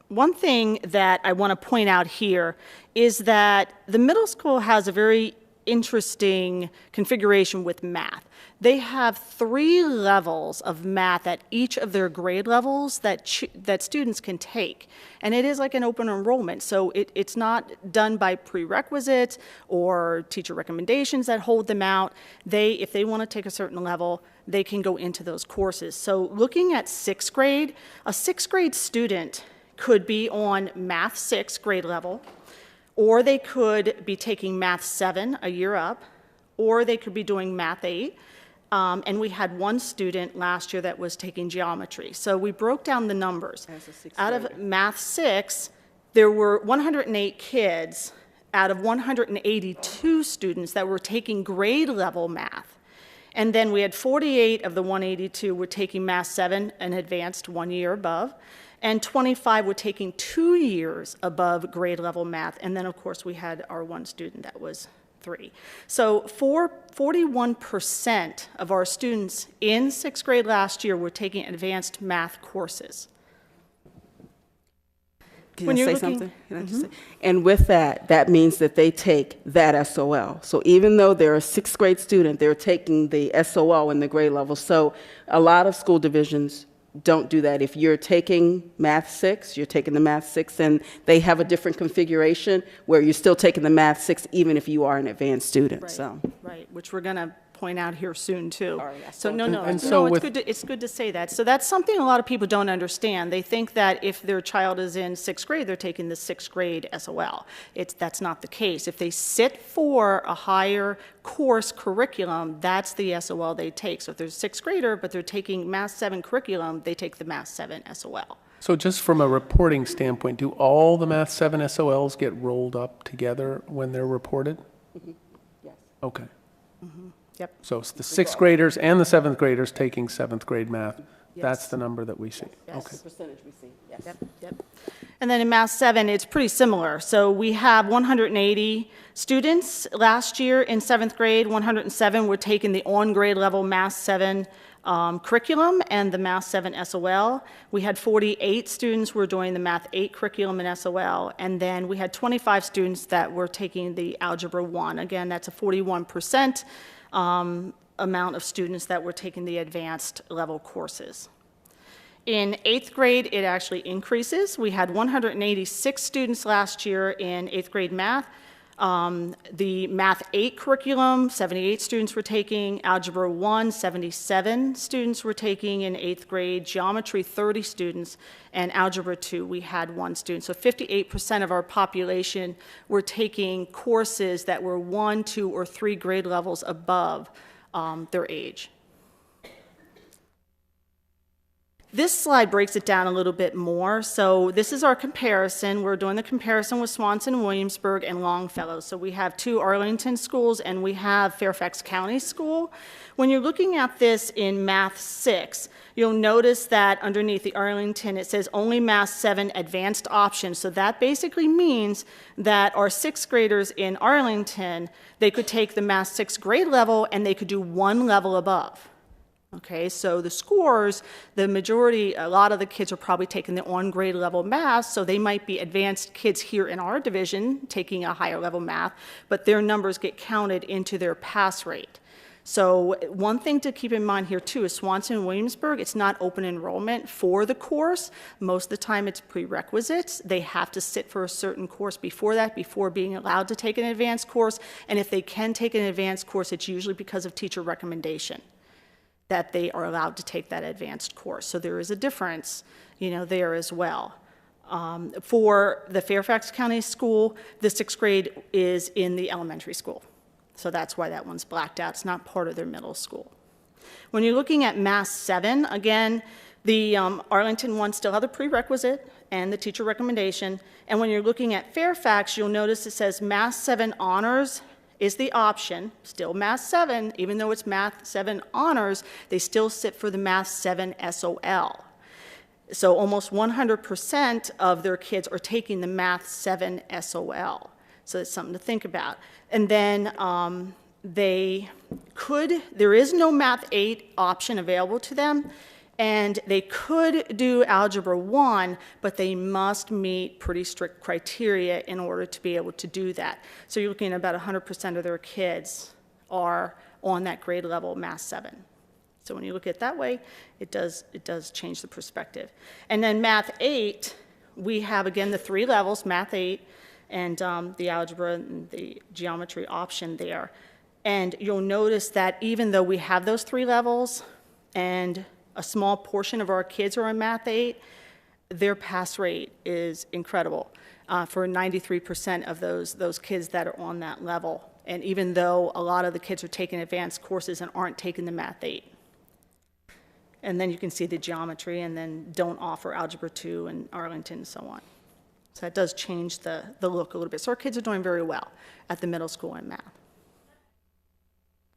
one thing that I want to point out here is that the middle school has a very interesting configuration with math. They have 3 levels of math at each of their grade levels that students can take. And it is like an open enrollment. So it's not done by prerequisites or teacher recommendations that hold them out. If they want to take a certain level, they can go into those courses. So looking at 6th grade, a 6th grade student could be on Math 6 grade level, or they could be taking Math 7 a year up, or they could be doing Math 8. And we had one student last year that was taking geometry. So we broke down the numbers. Out of Math 6, there were 108 kids out of 182 students that were taking grade level math. And then we had 48 of the 182 were taking Math 7 and advanced 1 year above, and 25 were taking 2 years above grade level math. And then, of course, we had our one student that was 3. So 41% of our students in 6th grade last year were taking advanced math courses. Can I say something? Can I just say? And with that, that means that they take that SOL. So even though they're a 6th grade student, they're taking the SOL in the grade level. So a lot of school divisions don't do that. If you're taking Math 6, you're taking the Math 6, and they have a different configuration where you're still taking the Math 6 even if you are an advanced student. Right, So. right, which we're going to point out here soon, too. Sorry, I So, spoke. no, And so it's good to say that. So that's something a lot of people don't understand. They think that if their child is in 6th grade, they're taking the 6th grade SOL. That's not the case. If they sit for a higher course curriculum, that's the SOL they take. So if they're a 6th grader, but they're taking Math 7 curriculum, they take the Math 7 SOL. So just from a reporting standpoint, do all the Math 7 SOLs get rolled up together when they're reported? Yes. Okay. Yep. So it's the 6th graders and the 7th graders taking 7th grade math. That's the number that we see. That's Okay. the percentage we see, yes. Yep. And then in Math 7, it's pretty similar. So we have 180 students last year in 7th grade. 107 were taking the on-grade level Math 7 curriculum and the Math 7 SOL. We had 48 students who were doing the Math 8 curriculum and SOL. And then we had 25 students that were taking the Algebra 1. Again, that's a 41% amount of students that were taking the advanced level courses. In 8th grade, it actually increases. We had 186 students last year in 8th grade math. The Math 8 curriculum, 78 students were taking. Algebra 1, 77 students were taking in 8th grade. Geometry, 30 students. And Algebra 2, we had 1 student. So 58% of our population were taking courses that were 1, 2, or 3 grade levels above their age. This slide breaks it down a little bit more. So this is our comparison. We're doing the comparison with Swanson, Williamsburg, and Longfellow. So we have 2 Arlington schools, and we have Fairfax County School. When you're looking at this in Math 6, you'll notice that underneath the Arlington, it says only Math 7 advanced option. So that basically means that our 6th graders in Arlington, they could take the Math 6 grade level, and they could do 1 level above. Okay, so the scores, the majority, a lot of the kids are probably taking the on-grade level math, so they might be advanced kids here in our division taking a higher level math, but their numbers get counted into their pass rate. So one thing to keep in mind here too is Swanson and Williamsburg, it's not open enrollment for the course. Most of the time it's prerequisites. They have to sit for a certain course before that, before being allowed to take an advanced course, and if they can take an advanced course, it's usually because of teacher recommendation that they are allowed to take that advanced course. So there is a difference, there as well. For the Fairfax County School, the 6th grade is in the elementary school. So that's why that one's blacked out. It's not part of their middle school. When you're looking at Math 7, again, the Arlington one still have the prerequisite and the teacher recommendation. And when you're looking at Fairfax, you'll notice it says Math 7 honors is the option, still Math 7, even though it's Math 7 honors, they still sit for the Math 7 SOL. So almost 100% of their kids are taking the Math 7 SOL. So it's something to think about. And then there is no Math 8 option available to them, and they could do Algebra 1, but they must meet pretty strict criteria in order to be able to do that. So you're looking at about 100% of their kids are on that grade level Math 7. So when you look at it that way, it does change the perspective. And then Math 8, we have, again, the 3 levels, Math 8, and the algebra and the geometry option there. And you'll notice that even though we have those 3 levels and a small portion of our kids are in Math 8, their pass rate is incredible for 93% of those kids that are on that level. And even though a lot of the kids are taking advanced courses and aren't taking the Math 8. And then you can see the geometry and then don't offer Algebra 2 and Arlington and so on. So that does change the look a little bit. So our kids are doing very well at the middle school in math.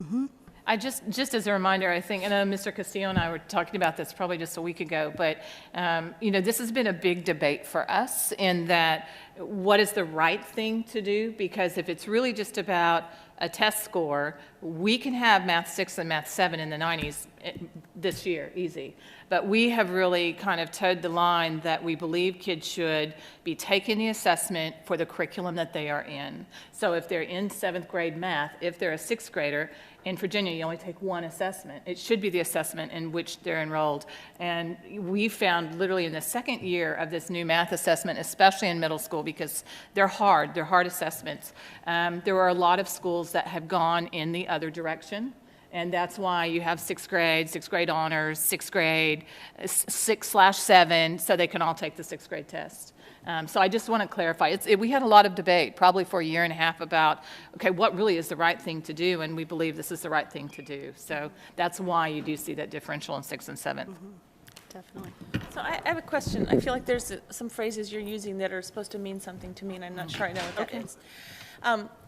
Mm-hmm. I just as a reminder, I think, and Mr. Castillo and I were talking about this probably just a week ago, but this has been a big debate for us in that what is the right thing to do? Because if it's really just about a test score, we can have Math 6 and Math 7 in the 90s this year, easy. But we have really kind of towed the line that we believe kids should be taking the assessment for the curriculum that they are in. So if they're in 7th grade math, if they're a 6th grader, in Virginia, you only take one assessment. It should be the assessment in which they're enrolled. And we found literally in the 2nd year of this new math assessment, especially in middle school, because they're hard assessments. There are a lot of schools that have gone in the other direction. And that's why you have 6th grade honors, 6th grade, 6/7, so they can all take the 6th grade test. So I just want to clarify. We had a lot of debate, probably for a year and a half, about, okay, what really is the right thing to do, and we believe this is the right thing to do. So that's why you do see that differential in 6th and 7th. Definitely. So I have a question. I feel like there's some phrases you're using that are supposed to mean something to me, and I'm not sure I know what that is.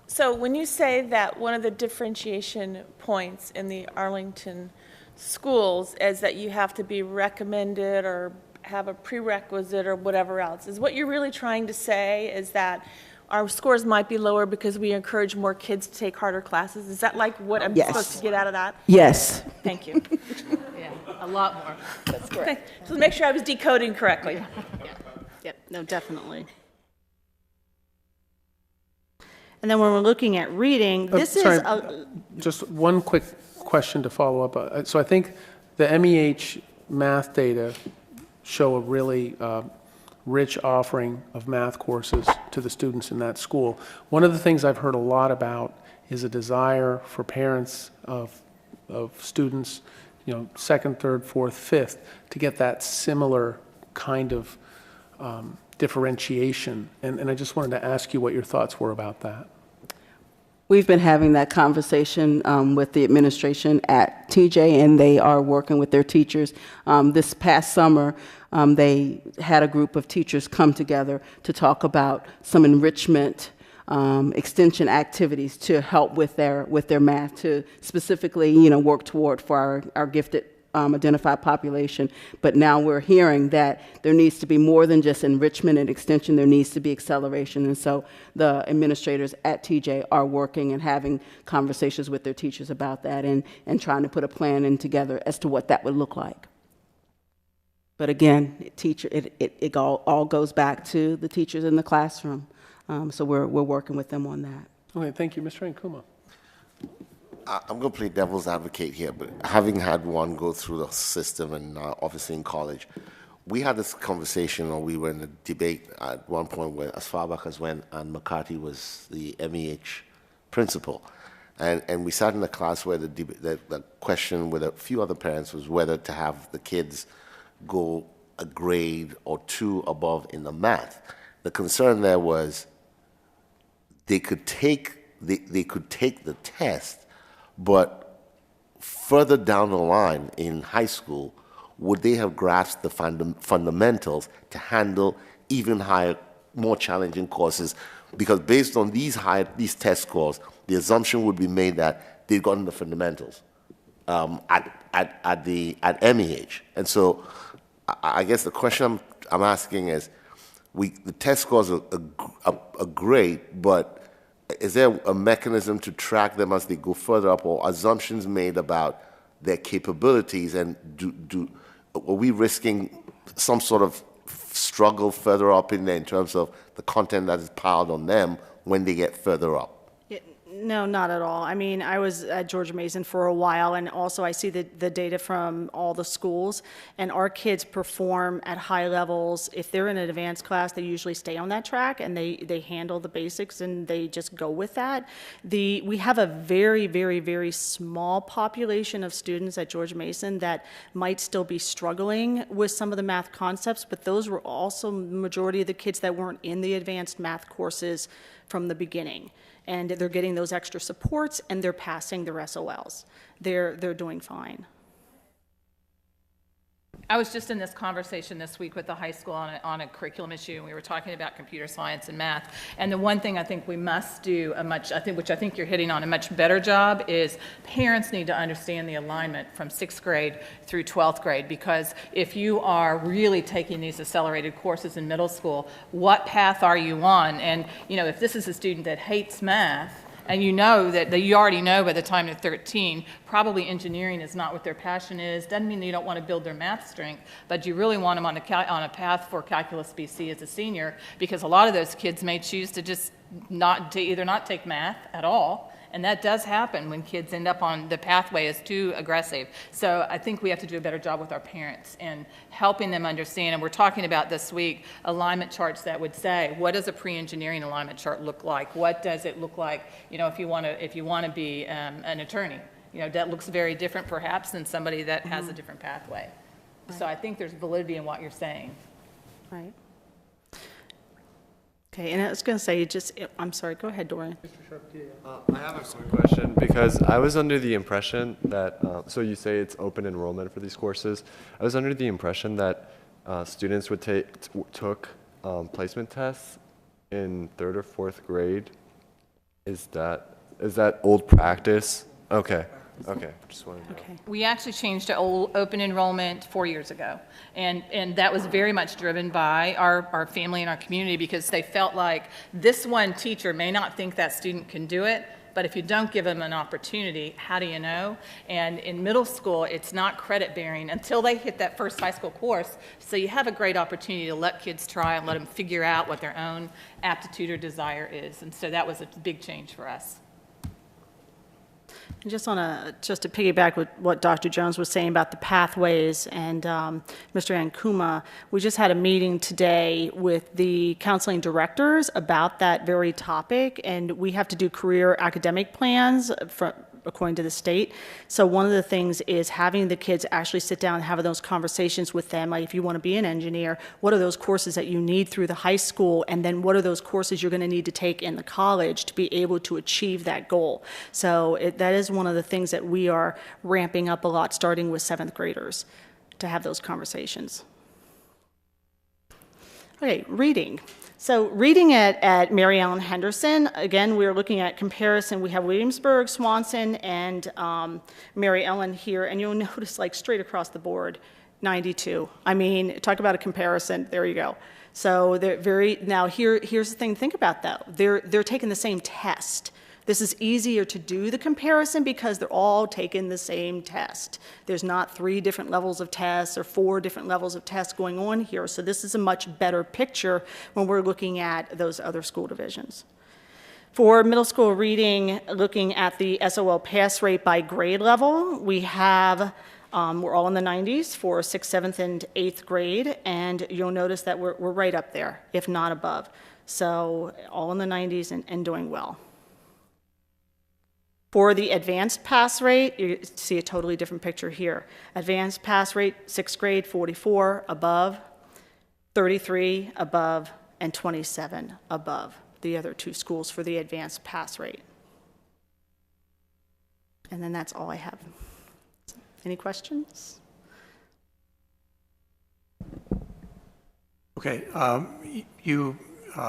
So when you say that one of the differentiation points in the Arlington schools is that you have to be recommended or have a prerequisite or whatever else, is what you're really trying to say is that our scores might be lower because we encourage more kids to take harder classes? Is that like what I'm supposed to get out of that? Yes. Thank you. Yeah, a lot more. That's correct. Okay. So make sure I was decoding correctly. Yep, no, definitely. And then when we're looking at reading, this is Just one quick question to follow up. So I think the MEH math data show a really rich offering of math courses to the students in that school. One of the things I've heard a lot about is a desire for parents of students, 2nd, 3rd, 4th, 5th, to get that similar kind of differentiation. And I just wanted to ask you what your thoughts were about that. We've been having that conversation with the administration at TJ, and they are working with their teachers. This past summer, they had a group of teachers come together to talk about some enrichment extension activities to help with their math, to specifically, work toward for our gifted identified population. But now we're hearing that there needs to be more than just enrichment and extension. There needs to be acceleration. And so the administrators at TJ are working and having conversations with their teachers about that and trying to put a plan in together as to what that would look like. But again, it all goes back to the teachers in the classroom. So we're working with them on that. Okay, thank you. Mr. Ankuma. I'm going to play devil's advocate here, but having had one go through the system and obviously in college, we had this conversation, or we were in a debate at one point where, as far back as when Ann McCarthy was the MEH principal. And we sat in a class where the question with a few other parents was whether to have the kids go a grade or 2 above in the math. The concern there was they could take the test, but further down the line in high school, would they have grasped the fundamentals to handle even higher, more challenging courses? Because based on these test scores, the assumption would be made that they've gotten the fundamentals at MEH. And so I guess the question I'm asking is, the test scores are great, but is there a mechanism to track them as they go further up, or assumptions made about their capabilities? And are we risking some sort of struggle further up in there in terms of the content that is piled on them when they get further up? No, not at all. I mean, I was at George Mason for a while, and also I see the data from all the schools, and our kids perform at high levels. If they're in an advanced class, they usually stay on that track, and they handle the basics, and they just go with that. We have a very, very, very small population of students at George Mason that might still be struggling with some of the math concepts, but those were also the majority of the kids that weren't in the advanced math courses from the beginning. And they're getting those extra supports, and they're passing their SOLs. They're doing fine. I was just in this conversation this week with the high school on a curriculum issue, and we were talking about computer science and math. And the one thing I think we must do which I think you're hitting on a much better job, is parents need to understand the alignment from 6th grade through 12th grade, because if you are really taking these accelerated courses in middle school, what path are you on? And if this is a student that hates math, And you know that you already know by the time they're 13, probably engineering is not what their passion is. Doesn't mean that you don't want to build their math strength, but you really want them on a path for Calculus BC as a senior, because a lot of those kids may choose to just either not take math at all, and that does happen when kids end up on the pathway is too aggressive. So I think we have to do a better job with our parents and helping them understand. And we're talking about this week alignment charts that would say, what does a pre-engineering alignment chart look like? What does it look like, if you want to be an attorney? That looks very different perhaps than somebody that has a different pathway. Right. So I think there's validity in what you're saying. Right. Okay, and I was going to say, I'm sorry, go ahead, Dorian. I have a quick question, because I was under the impression that, so you say it's open enrollment for these courses. I was under the impression that students would took placement tests in 3rd or 4th grade. Is that old practice? Okay. Okay, just wanted to know. Okay. We actually changed to open enrollment 4 years ago, and that was very much driven by our family and our community, because they felt like this one teacher may not think that student can do it, but if you don't give them an opportunity, how do you know? And in middle school, it's not credit bearing until they hit that first high school course, so you have a great opportunity to let kids try and let them figure out what their own aptitude or desire is, and so that was a big change for us. And just to piggyback with what Dr. Jones was saying about the pathways and Mr. Ankuma, we just had a meeting today with the counseling directors about that very topic, and we have to do career academic plans according to the state. So one of the things is having the kids actually sit down and have those conversations with them. Like, if you want to be an engineer, what are those courses that you need through the high school? And then what are those courses you're going to need to take in the college to be able to achieve that goal? So that is one of the things that we are ramping up a lot, starting with 7th graders, to have those conversations. Okay, reading. So reading at Mary Ellen Henderson, again, we're looking at comparison. We have Williamsburg, Swanson, and Mary Ellen here, and you'll notice, like, straight across the board, 92. I mean, talk about a comparison. There you go. So they're now here's the thing. Think about that. They're taking the same test. This is easier to do the comparison because they're all taking the same test. There's not 3 different levels of tests or 4 different levels of tests going on here. So this is a much better picture when we're looking at those other school divisions. For middle school reading, looking at the SOL pass rate by grade level, we have, we're all in the 90s for 6th, 7th, and 8th grade, and you'll notice that we're right up there, if not above. So all in the 90s and doing well. For the advanced pass rate, you see a totally different picture here. Advanced pass rate, 6th grade, 44 above, 33 above, and 27 above the other 2 schools for the advanced pass rate. And then that's all I have. Any questions? Okay, you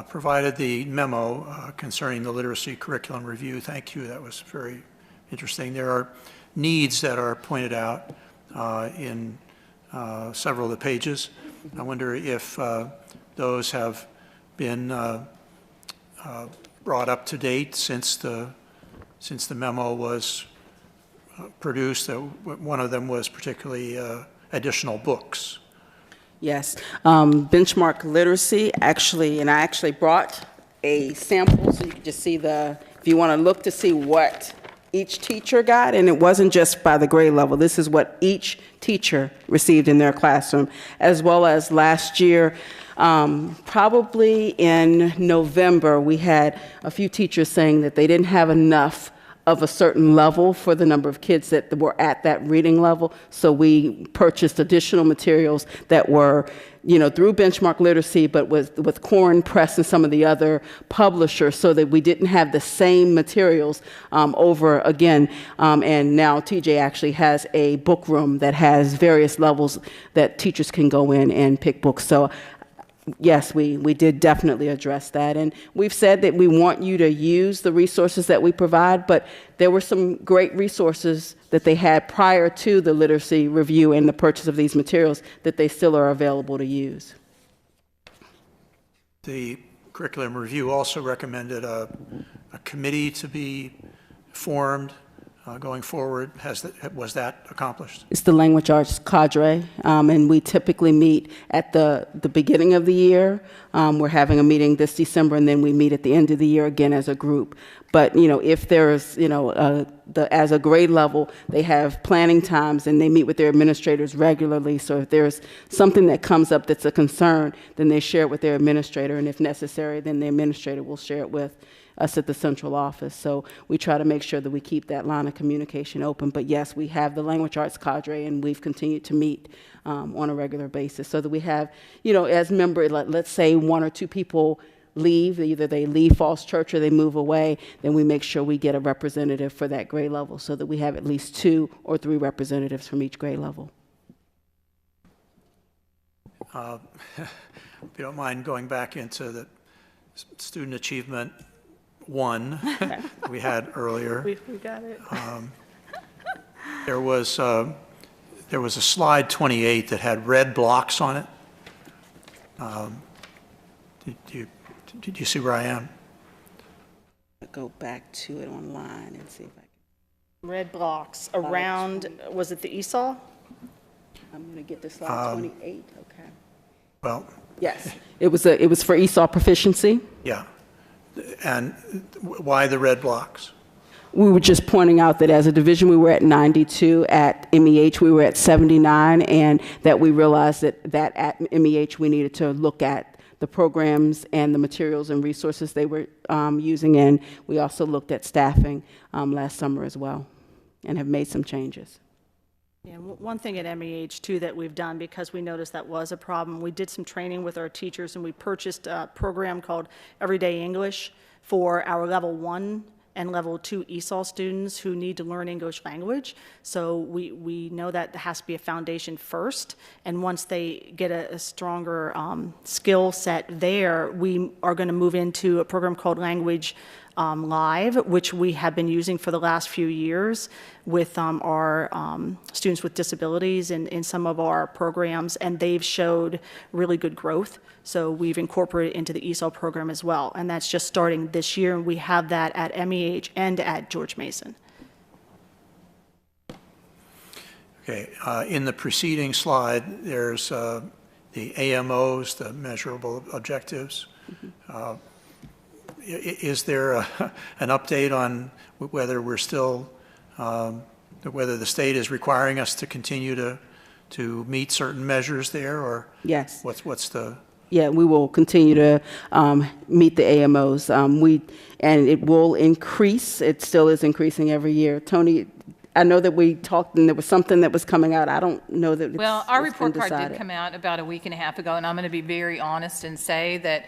provided the memo concerning the literacy curriculum review. Thank you. That was very interesting. There are needs that are pointed out in several of the pages. I wonder if those have been brought up to date since the memo was produced. One of them was particularly additional books. Yes, benchmark literacy actually, and I actually brought a sample so you can just see if you want to look to see what each teacher got, and it wasn't just by the grade level. This is what each teacher received in their classroom, as well as last year, probably in November, we had a few teachers saying that they didn't have enough of a certain level for the number of kids that were at that reading level. So we purchased additional materials that were, through Benchmark Literacy, but with Corn Press and some of the other publishers, so that we didn't have the same materials over again. And now TJ actually has a book room that has various levels that teachers can go in and pick books. So yes, we did definitely address that. And we've said that we want you to use the resources that we provide, but there were some great resources that they had prior to the literacy review and the purchase of these materials that they still are available to use. The curriculum review also recommended a a committee to be formed going forward? Was that accomplished? It's the language arts cadre, and we typically meet at the beginning of the year. We're having a meeting this December, and then we meet at the end of the year again as a group. But, if there's, as a grade level, they have planning times, and they meet with their administrators regularly. So if there's something that comes up that's a concern, then they share it with their administrator, and if necessary, then the administrator will share it with us at the central office. So we try to make sure that we keep that line of communication open. But yes, we have the language arts cadre, and we've continued to meet on a regular basis so that we have, as members, let's say 1 or 2 people leave, either they leave Falls Church or they move away, then we make sure we get a representative for that grade level so that we have at least 2 or 3 representatives from each grade level. If you don't mind going back into the student achievement 1 we had earlier. We got it. There was a slide 28 that had red blocks on it. Did you see where I am? Go back to it online and see if I can. Red blocks around, was it the ESOL? I'm going to get to slide 28. Okay. Well, yes, it was for ESOL proficiency. Yeah. And why the red blocks? We were just pointing out that as a division, we were at 92. At MEH, we were at 79, and that we realized that at MEH, we needed to look at the programs and the materials and resources they were using, and we also looked at staffing last summer as well, and have made some changes. Yeah, one thing at MEH too that we've done, because we noticed that was a problem, we did some training with our teachers, and we purchased a program called Everyday English for our level 1 and level 2 ESOL students who need to learn English language. So we know that there has to be a foundation first, and once they get a stronger skill set there, we are going to move into a program called Language Live, which we have been using for the last few years with our students with disabilities in some of our programs, and they've showed really good growth. So we've incorporated into the ESOL program as well, and that's just starting this year, and we have that at MEH and at George Mason. Okay, in the preceding slide, there's the AMOs, the measurable objectives. Is there an update on whether we're still, whether the state is requiring us to continue to meet certain measures there, or yes, what's the? Yeah, we will continue to meet the AMOs. And it will increase. It still is increasing every year. Tony, I know that we talked and there was something that was coming out. I don't know that Well, our report card did come out about a week and a half ago, and I'm going to be very honest and say that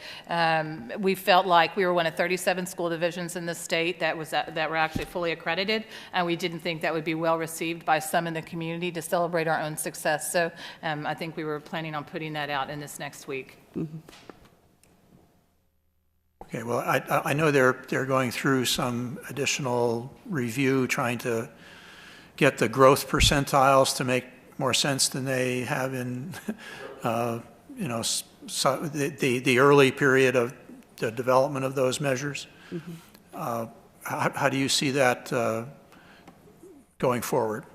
we felt like we were one of 37 school divisions in the state that were actually fully accredited, and we didn't think that would be well received by some in the community to celebrate our own success. So I think we were planning on putting that out in this next week. Mm-hmm. Okay, well, I know they're going through some additional review, trying to get the growth percentiles to make more sense than they have in, the early period of the development of those measures. Mm-hmm. How do you see that going forward?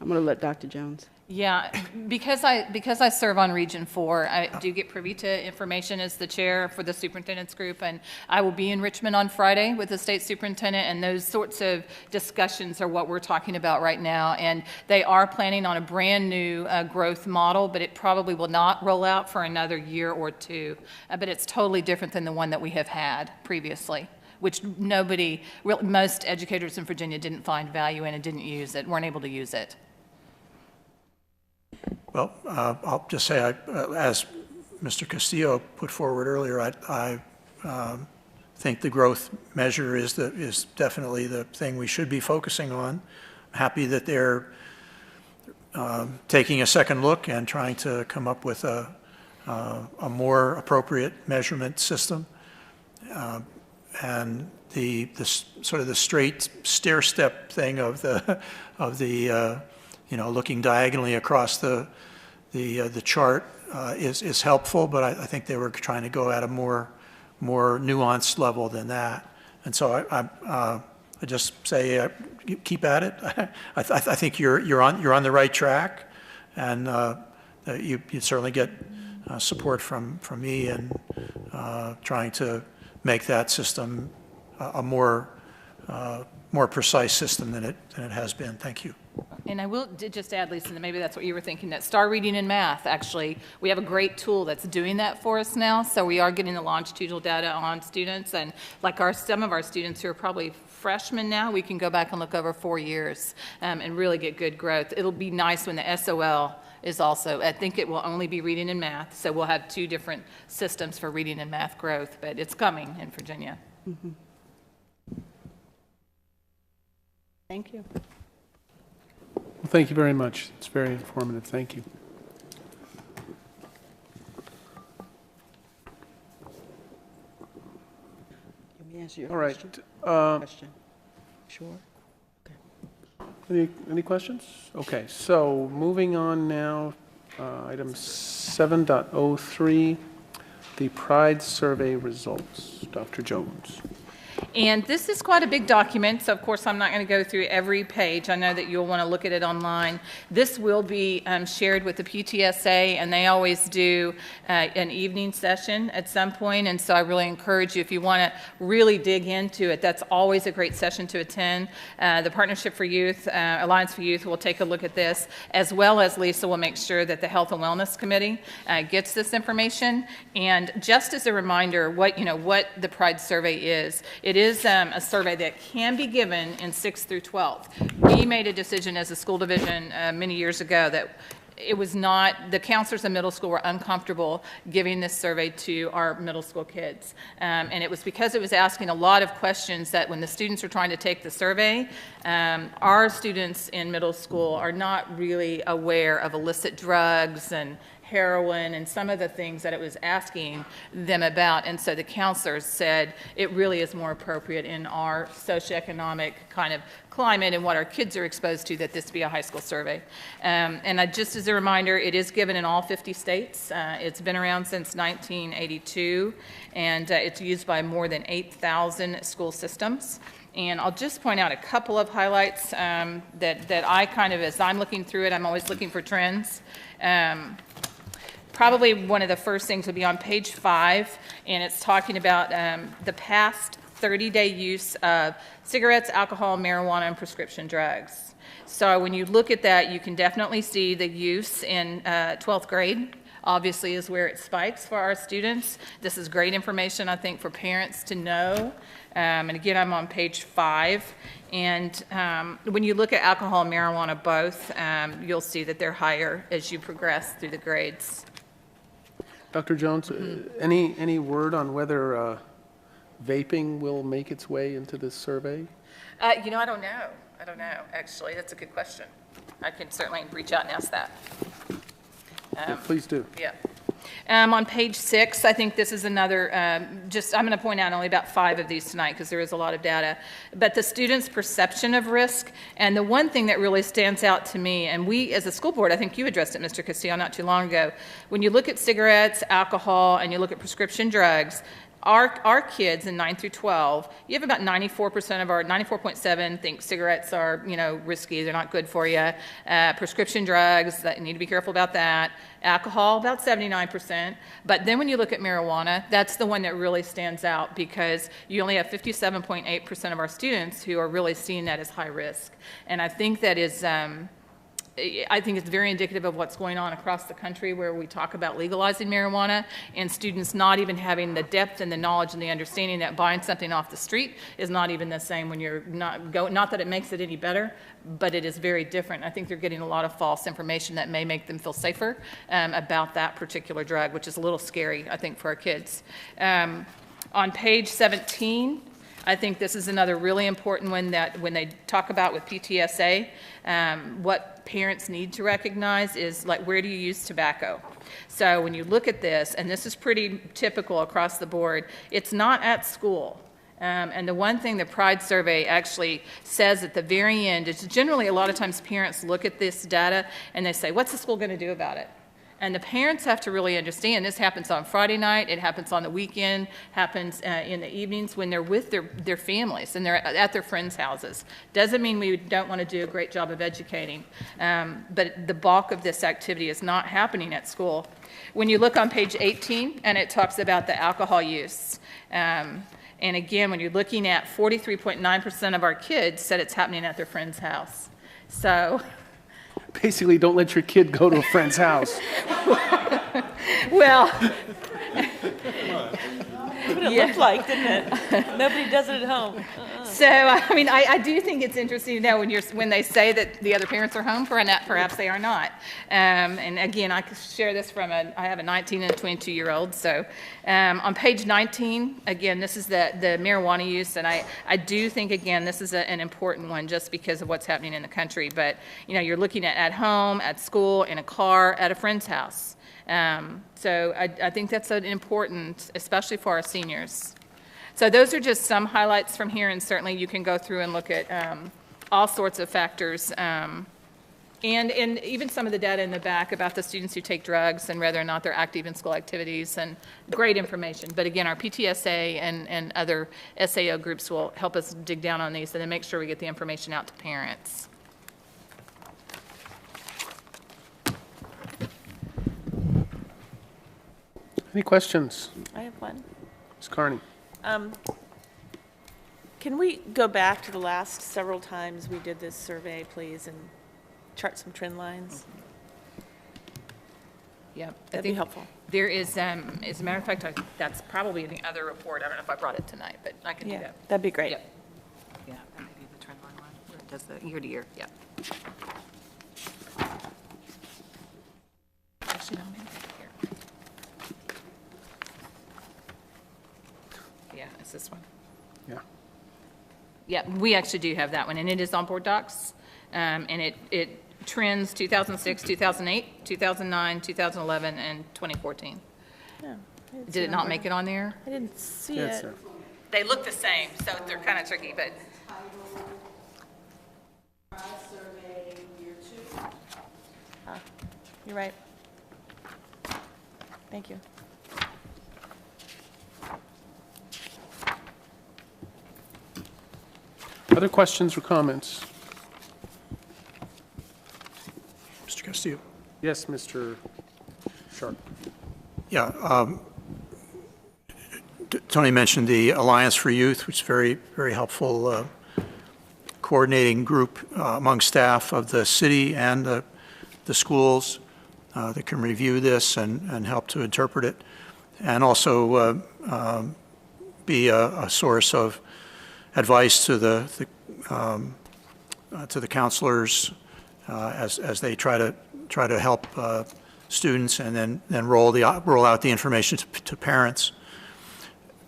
I'm going to let Dr. Jones. Yeah, because I serve on Region 4, I do get privy to information as the chair for the superintendent's group, and I will be in Richmond on Friday with the state superintendent, and those sorts of discussions are what we're talking about right now. And they are planning on a brand new growth model, but it probably will not roll out for another year or two. But it's totally different than the one that we have had previously, which most educators in Virginia didn't find value in and didn't use it, weren't able to use it. Well, I'll just say, as Mr. Castillo put forward earlier, I think the growth measure is definitely the thing we should be focusing on. I'm happy that they're taking a second look and trying to come up with a more appropriate measurement system. And the sort of the straight stair-step thing of the looking diagonally across the chart is helpful, but I think they were trying to go at a more nuanced level than that. And so I just say, keep at it. I think you're on the right track, and you certainly get support from me in trying to make that system a more precise system than it has been. Thank you. And I will just add, Lisa, that maybe that's what you were thinking, that Star Reading and Math, actually, we have a great tool that's doing that for us now. So we are getting the longitudinal data on students. And like some of our students who are probably freshmen now, we can go back and look over 4 years and really get good growth. It'll be nice when the SOL is also, I think it will only be reading and math. So we'll have 2 different systems for reading and math growth, but it's coming in Virginia. Mm-hmm. Thank you. Well, thank you very much. It's very informative. Thank you. Let me answer your All right. question. Sure. Any questions? Okay, so moving on now, item 7.03, the Pride Survey results. Dr. Jones. And this is quite a big document, so of course I'm not going to go through every page. I know that you'll want to look at it online. This will be shared with the PTSA, and they always do an evening session at some point, and so I really encourage you, if you want to really dig into it, that's always a great session to attend. The Partnership for Youth, Alliance for Youth will take a look at this, as well as Lisa will make sure that the Health and Wellness Committee gets this information. And just as a reminder, what the Pride Survey is, it is a survey that can be given in 6th through 12th. We made a decision as a school division many years ago that it was not, the counselors in middle school were uncomfortable giving this survey to our middle school kids. And it was because it was asking a lot of questions that when the students were trying to take the survey, our students in middle school are not really aware of illicit drugs and heroin and some of the things that it was asking them about. And so the counselors said it really is more appropriate in our socioeconomic kind of climate and what our kids are exposed to that this be a high school survey. And just as a reminder, it is given in all 50 states. It's been around since 1982, and it's used by more than 8,000 school systems. And I'll just point out a couple of highlights that I kind of, as I'm looking through it, I'm always looking for trends. Probably one of the first things would be on page 5, and it's talking about the past 30-day use of cigarettes, alcohol, marijuana, and prescription drugs. So when you look at that, you can definitely see the use in 12th grade. Obviously is where it spikes for our students. This is great information, I think, for parents to know. And again, I'm on page 5. And when you look at alcohol and marijuana both, you'll see that they're higher as you progress through the grades. Dr. Jones, any word on whether vaping will make its way into this survey? I don't know. Actually. That's a good question. I can certainly reach out and ask that. Yeah, please do. Yeah. On page 6, I think this is another, I'm going to point out only about 5 of these tonight because there is a lot of data, but the students' perception of risk. And the one thing that really stands out to me, and we as a school board, I think you addressed it, Mr. Castillo, not too long ago, when you look at cigarettes, alcohol, and you look at prescription drugs, our kids in 9 through 12, you have about 94.7 think cigarettes are, risky, they're not good for you. Prescription drugs, that you need to be careful about that. Alcohol, about 79%. But then when you look at marijuana, that's the one that really stands out because you only have 57.8% of our students who are really seeing that as high risk. And I think that is, I think it's very indicative of what's going on across the country where we talk about legalizing marijuana and students not even having the depth and the knowledge and the understanding that buying something off the street is not even the same when you're not that it makes it any better, but it is very different. I think they're getting a lot of false information that may make them feel safer about that particular drug, which is a little scary, I think, for our kids. On page 17, I think this is another really important one that when they talk about with PTSA, what parents need to recognize is like, where do you use tobacco? So when you look at this, and this is pretty typical across the board, it's not at school. And the one thing the Pride Survey actually says at the very end is generally a lot of times parents look at this data and they say, what's the school going to do about it? And the parents have to really understand this happens on Friday night, it happens on the weekend, happens in the evenings when they're with their families and they're at their friends' houses. Doesn't mean we don't want to do a great job of educating, but the bulk of this activity is not happening at school. When you look on page 18, and it talks about the alcohol use, and again, when you're looking at 43.9% of our kids said it's happening at their friend's house. So Basically, don't let your kid go to a friend's house. well, That's what it looked like, didn't it? Nobody does it at home. So, I mean, I do think it's interesting to know when they say that the other parents are home, perhaps they are not. And again, I can share this from I have a 19 and a 22-year-old. So on page 19, again, this is the marijuana use. And I do think, again, this is an important one just because of what's happening in the country. But, you know, you're looking at home, at school, in a car, at a friend's house. So I think that's an important, especially for our seniors. So those are just some highlights from here, and certainly you can go through and look at all sorts of factors, and even some of the data in the back about the students who take drugs and whether or not they're active in school activities, and great information. But again, our PTSA and other SAO groups will help us dig down on these and then make sure we get the information out to parents. Any questions? I have one. Ms. Carney? Can we go back to the last several times we did this survey, please, and chart some trend lines? Yeah, That'd be helpful. There is, as a matter of fact, that's probably in the other report. I don't know if I brought it tonight, but I can do that. That'd be great. Yep. Yeah, that may be the trend line one, where it does the year to year, yeah. Actually, no, maybe here. Yeah, it's this one. Yeah. Yeah, we actually do have that one, and it is on board docs, and it trends 2006, 2008, 2009, 2011, and 2014. Yeah, Did it not make it on there? I didn't see Yes, it. sir. They look the same, so they're kind of tricky, but. You're right. Thank you. Other questions or comments? Mr. Castillo? Yes, Mr. Sharp. Yeah. Tony mentioned the Alliance for Youth, which is very, very helpful coordinating group among staff of the city and the schools that can review this and help to interpret it, and also be a source of advice to the counselors as they try to help students and then roll out the information to parents.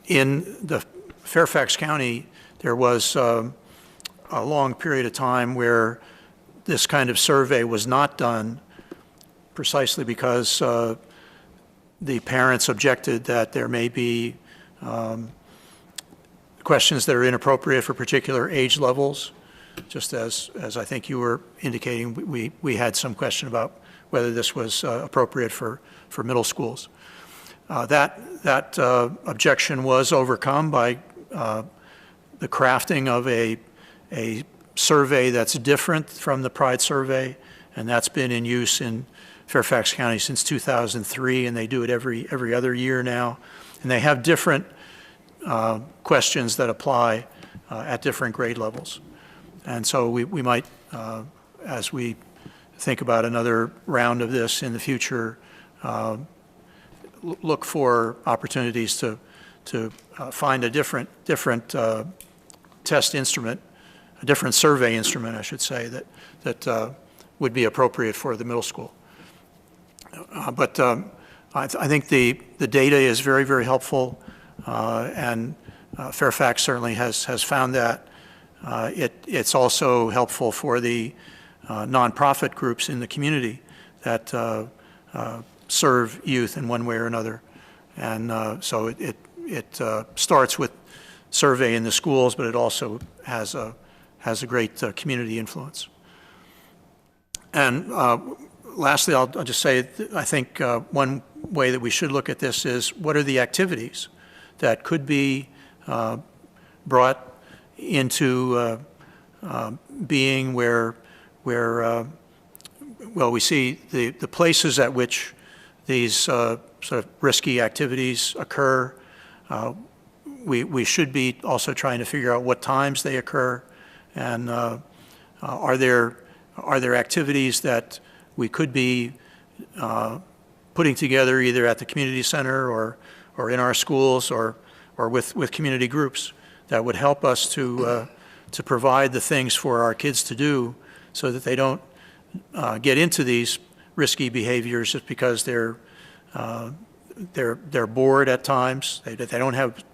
In the Fairfax County, there was a long period of time where this kind of survey was not done, precisely because the parents objected that there may be questions that are inappropriate for particular age levels. Just as I think you were indicating, we had some question about whether this was appropriate for middle schools. That objection was overcome by the crafting of a survey that's different from the Pride survey, and that's been in use in Fairfax County since 2003, and they do it every other year now. And they have different questions that apply at different grade levels. And so we might, as we think about another round of this in the future, look for opportunities to find a different test instrument, a different survey instrument, I should say, that would be appropriate for the middle school. But I think the data is very, very helpful, and Fairfax certainly has found that. It's also helpful for the nonprofit groups in the community that serve youth in one way or another. And so it starts with survey in the schools, but it also has a great community influence. And lastly, I'll just say, I think one way that we should look at this is what are the activities that could be brought into being where well, we see the places at which these sort of risky activities occur. We should be also trying to figure out what times they occur, and are there activities that we could be putting together either at the community center or in our schools or with community groups that would help us to provide the things for our kids to do so that they don't get into these risky behaviors just because they're bored at times, they don't have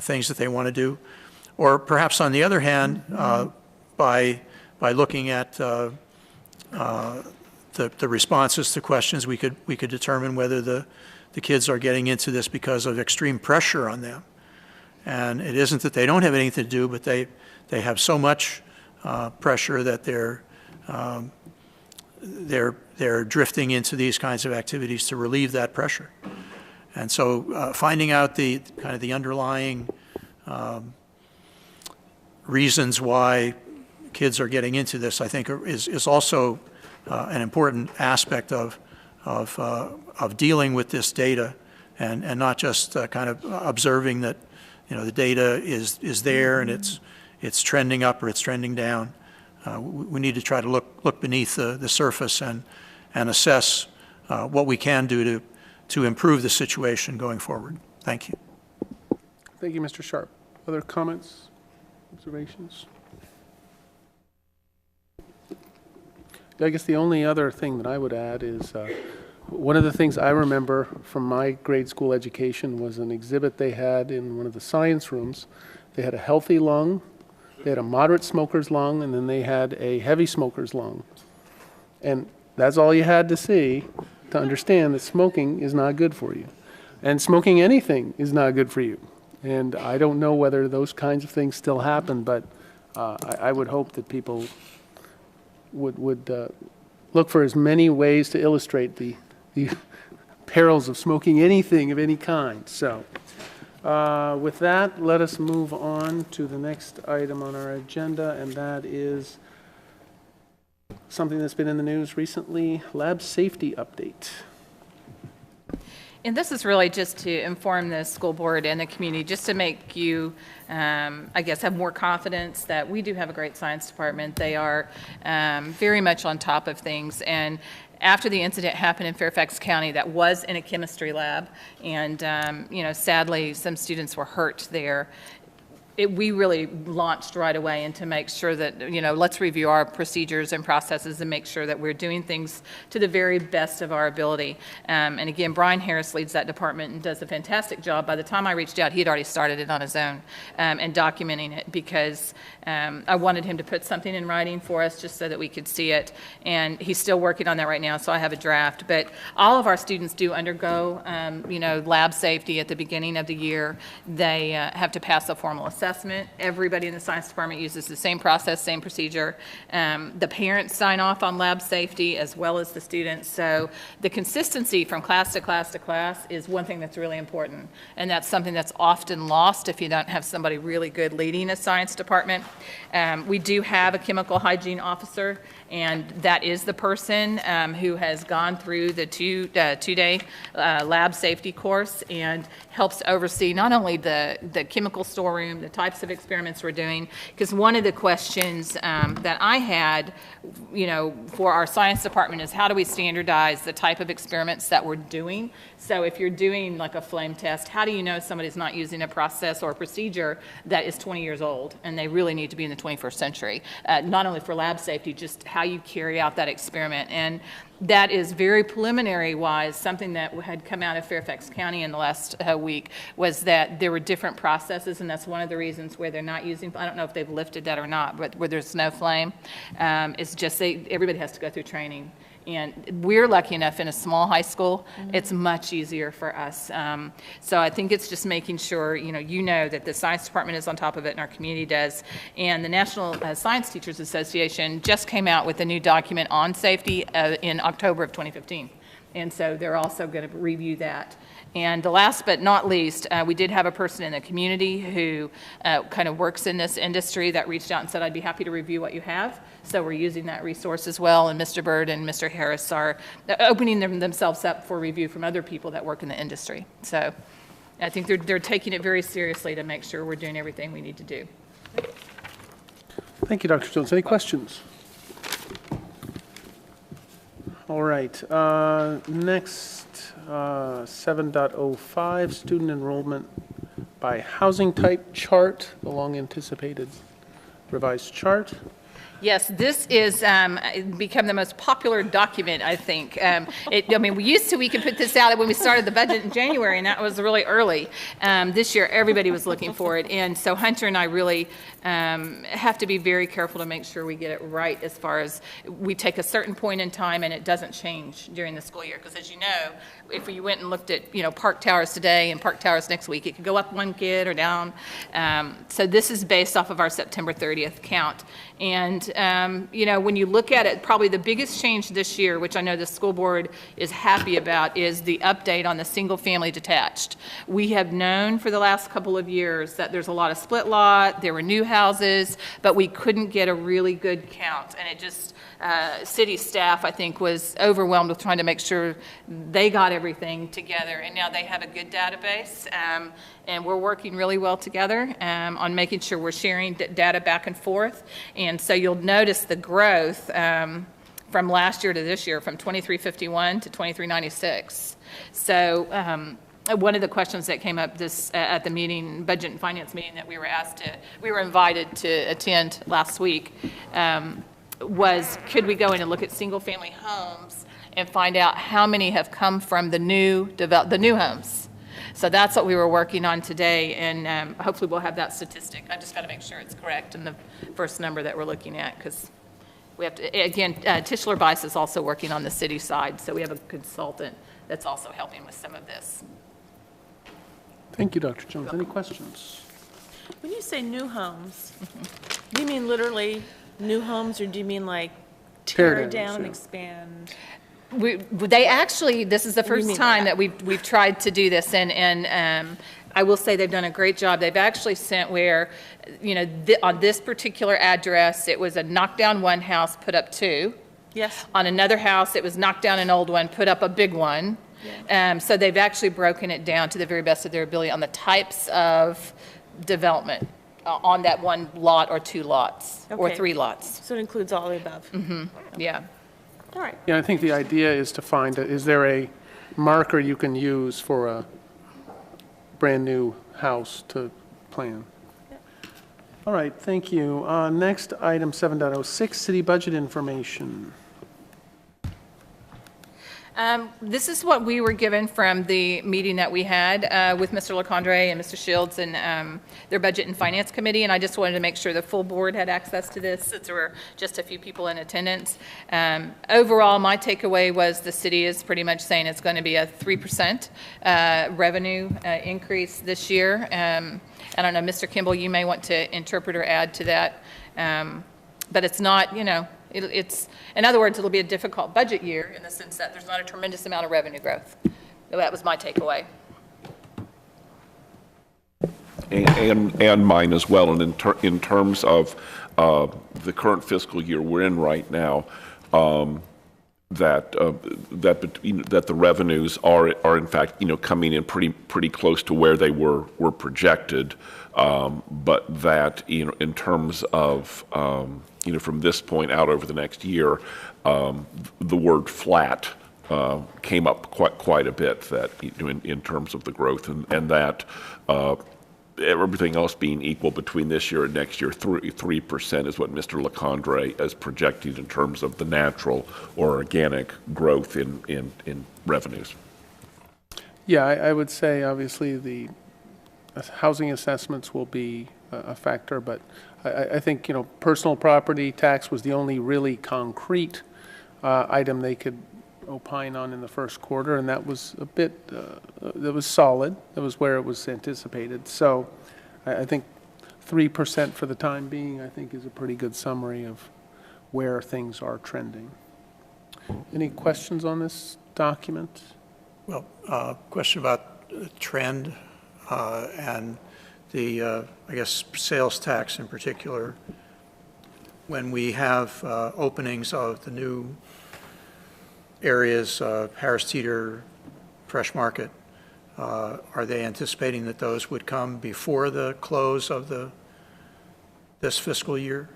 things that they want to do, or perhaps on the other hand, by looking at the responses to questions, we could determine whether the kids are getting into this because of extreme pressure on them. And it isn't that they don't have anything to do, but they have so much pressure that they're drifting into these kinds of activities to relieve that pressure. And so finding out the kind of the underlying reasons why kids are getting into this, I think, is also an important aspect of dealing with this data, and not just kind of observing that, you know, the data is there and it's trending up or it's trending down. We need to try to look beneath the surface and assess what we can do to improve the situation going forward. Thank you. Thank you, Mr. Sharp. Other comments, observations? I guess the only other thing that I would add is one of the things I remember from my grade school education was an exhibit they had in one of the science rooms. They had a healthy lung, they had a moderate smoker's lung, and then they had a heavy smoker's lung. And that's all you had to see to understand that smoking is not good for you. And smoking anything is not good for you. And I don't know whether those kinds of things still happen, but I would hope that people would look for as many ways to illustrate the perils of smoking anything of any kind. So with that, let us move on to the next item on our agenda, and that is something that's been in the news recently, lab safety update. And this is really just to inform the school board and the community, just to make you, I guess, have more confidence that we do have a great science department. They are very much on top of things. And after the incident happened in Fairfax County, that was in a chemistry lab, and you know, sadly, some students were hurt there. We really launched right away into make sure that, you know, let's review our procedures and processes and make sure that we're doing things to the very best of our ability. And again, Brian Harris leads that department and does a fantastic job. By the time I reached out, he had already started it on his own and documenting it, because I wanted him to put something in writing for us just so that we could see it. And he's still working on that right now, so I have a draft. But all of our students do undergo, you know, lab safety at the beginning of the year. They have to pass a formal assessment. Everybody in the science department uses the same process, same procedure. The parents sign off on lab safety as well as the students. So the consistency from class to class to class is one thing that's really important. And that's something that's often lost if you don't have somebody really good leading a science department. We do have a chemical hygiene officer, and that is the person who has gone through the two-day lab safety course and helps oversee not only the chemical storeroom, the types of experiments we're doing, because one of the questions that I had, you know, for our science department is how do we standardize the type of experiments that we're doing? So if you're doing like a flame test, how do you know somebody's not using a process or a procedure that is 20 years old and they really need to be in the 21st century? Not only for lab safety, just how you carry out that experiment. And that is very preliminary-wise. Something that had come out of Fairfax County in the last week was that there were different processes, and that's one of the reasons where they're not using, I don't know if they've lifted that or not, but where there's no flame, it's just everybody has to go through training. And we're lucky enough in a small high school, it's much easier for us. So I think it's just making sure, you know that the science department is on top of it and our community does. And the National Science Teachers Association just came out with a new document on safety in October of 2015. And so they're also going to review that. And the last but not least, we did have a person in the community who kind of works in this industry that reached out and said, I'd be happy to review what you have. So we're using that resource as well. And Mr. Bird and Mr. Harris are opening themselves up for review from other people that work in the industry. So I think they're taking it very seriously to make sure we're doing everything we need to do. Thank you, Dr. Jones. Any questions? All right. Next, 7.05, student enrollment by housing type chart, the long anticipated revised chart. Yes, this is become the most popular document, I think. I mean, we could put this out when we started the budget in January, and that was really early. This year, everybody was looking for it, and so Hunter and I really have to be very careful to make sure we get it right as far as we take a certain point in time and it doesn't change during the school year. Because as you know, if we went and looked at, Park Towers today and Park Towers next week, it could go up one kid or down. So this is based off of our September 30th count. And, when you look at it, probably the biggest change this year, which I know the school board is happy about, is the update on the single-family detached. We have known for the last couple of years that there's a lot of split lot, there were new houses, but we couldn't get a really good count. And it just, city staff, I think, was overwhelmed with trying to make sure they got everything together. And now they have a good database. And we're working really well together on making sure we're sharing data back and forth. And so you'll notice the growth from last year to this year, from 2351 to 2396. So one of the questions that came up at the meeting, budget and finance meeting that we were invited to attend last week, was could we go in and look at single-family homes and find out how many have come from the new homes. So that's what we were working on today, and hopefully we'll have that statistic. I just got to make sure it's correct in the first number that we're looking at, because we have to, again, Tischler Bice is also working on the city side, so we have a consultant that's also helping with some of this. Thank you, Dr. Jones. Any questions? When you say new homes, do you mean literally new homes, or do you mean like tear down, expand? They actually, this is the first time that we've tried to do this, and I will say they've done a great job. They've actually sent where, on this particular address, it was a knock down one house, put up two. Yes. On another house, it was knock down an old one, put up a big one. Yeah. So they've actually broken it down to the very best of their ability on the types of development on that one lot or two lots, or three lots. So it includes all the above. Mm-hmm. Yeah. All right. Yeah, I think the idea is to find, is there a marker you can use for a brand-new house to plan? Yep. All right, thank you. Next, item 7.06, city budget information. This is what we were given from the meeting that we had with Mr. LeCondre and Mr. Shields and their Budget and Finance Committee, and I just wanted to make sure the full board had access to this since there were just a few people in attendance. Overall, my takeaway was the city is pretty much saying it's going to be a 3% revenue increase this year. I don't know, Mr. Kimball, you may want to interpret or add to that, but it's not, it's, in other words, it'll be a difficult budget year in the sense that there's not a tremendous amount of revenue growth. That was my takeaway. And mine as well. And in terms of the current fiscal year we're in right now, that the revenues are in fact coming in pretty close to where they were projected, but that in terms of from this point out over the next year, the word flat came up quite a bit, that in terms of the growth, and that everything else being equal between this year and next year, 3% is what Mr. LeCondre is projecting in terms of the natural or organic growth in revenues. Yeah, I would say obviously the housing assessments will be a factor, but I think personal property tax was the only really concrete item they could opine on in the first quarter, and that was a bit, that was solid. That was where it was anticipated. So I think 3% for the time being, I think, is a pretty good summary of where things are trending. Any questions on this document? Well, question about the trend and the, I guess, sales tax in particular. When we have openings of the new areas, Harris Teeter, Fresh Market, are they anticipating that those would come before the close of this fiscal year?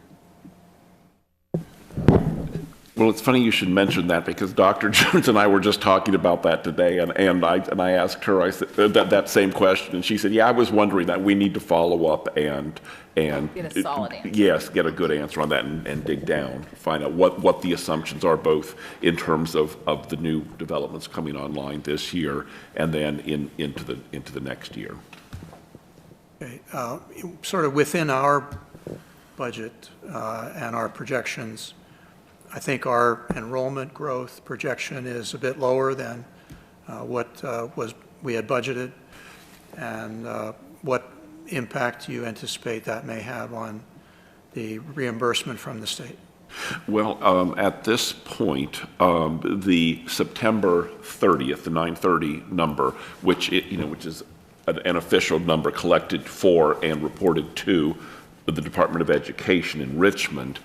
Well, it's funny you should mention that because Dr. Jones and I were just talking about that today, and I asked her, I said that same question, and she said, "Yeah, I was wondering that. We need to follow up and Get a solid answer. Yes, get a good answer on that and dig down, find out what the assumptions are, both in terms of the new developments coming online this year and then into the next year." Okay, sort of within our budget and our projections, I think our enrollment growth projection is a bit lower than what we had budgeted. And what impact do you anticipate that may have on the reimbursement from the state? Well, at this point, the September 30th, the 9/30 number, which is an official number collected for and reported to the Department of Education in Richmond,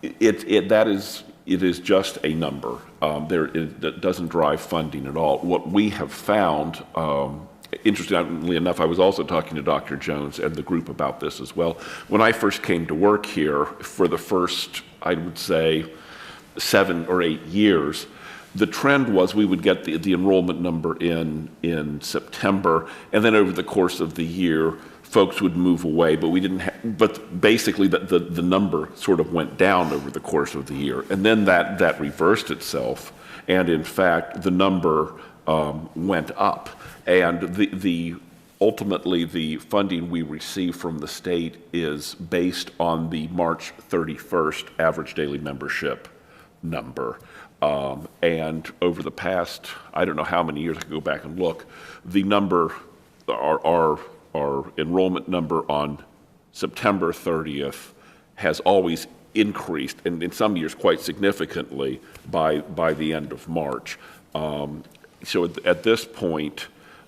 it is just a number. It doesn't drive funding at all. What we have found, interestingly enough, I was also talking to Dr. Jones and the group about this as well. When I first came to work here, for the first, I would say, 7 or 8 years, the trend was we would get the enrollment number in September, and then over the course of the year, folks would move away, but we didn't. But basically, the number sort of went down over the course of the year, and then that reversed itself, and in fact, the number went up, and ultimately the funding we receive from the state is based on the March 31st average daily membership number. And over the past, I don't know how many years, I could go back and look, the number, our enrollment number on September 30th has always increased, and in some years quite significantly, by the end of March. So at this point,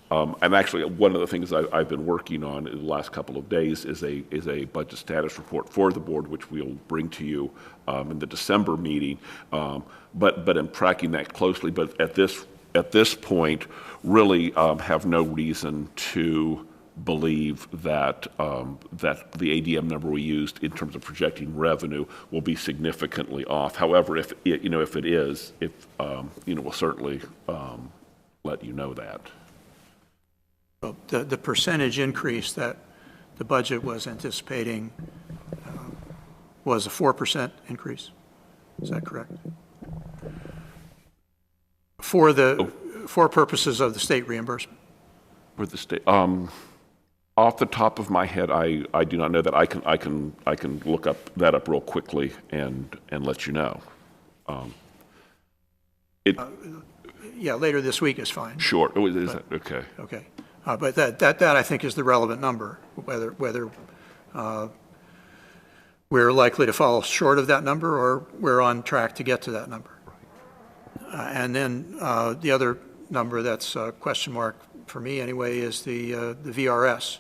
I'm actually, one of the things I've been working on in the last couple of days is a budget status report for the board, which we'll bring to you in the December meeting. But I'm tracking that closely. But at this point, really have no reason to believe that the ADM number we used in terms of projecting revenue will be significantly off. However, if it is, we'll certainly let you know that. Well, the percentage increase that the budget was anticipating was a 4% increase. Is that correct? For purposes of the state reimbursement. For the state, off the top of my head, I do not know that. I can look that up real quickly and let you know. Yeah, later this week is fine. Sure. Is that okay? Okay. But that I think is the relevant number, whether we're likely to fall short of that number or we're on track to get to that number. And then the other number that's a question mark for me anyway is the VRS,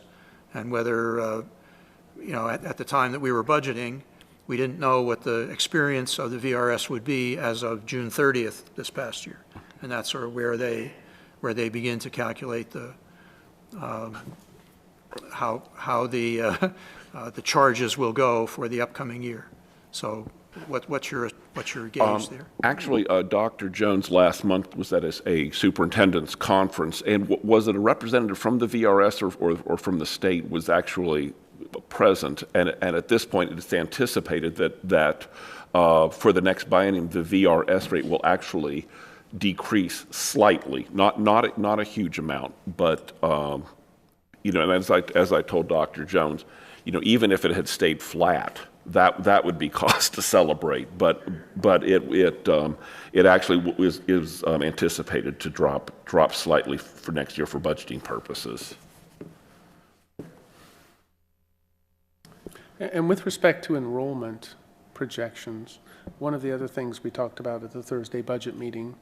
and whether at the time that we were budgeting, we didn't know what the experience of the VRS would be as of June 30th this past year, and that's sort of where they begin to calculate the how the charges will go for the upcoming year. So what's your gauge there? Actually, Dr. Jones last month was at a superintendent's conference, and was it a representative from the VRS or from the state was actually present, and at this point it's anticipated that for the next biennium the VRS rate will actually decrease slightly, not a huge amount, but and as I told Dr. Jones, even if it had stayed flat, that would be cause to celebrate. But it actually is anticipated to drop slightly for next year for budgeting purposes. And with respect to enrollment projections, one of the other things we talked about at the Thursday budget meeting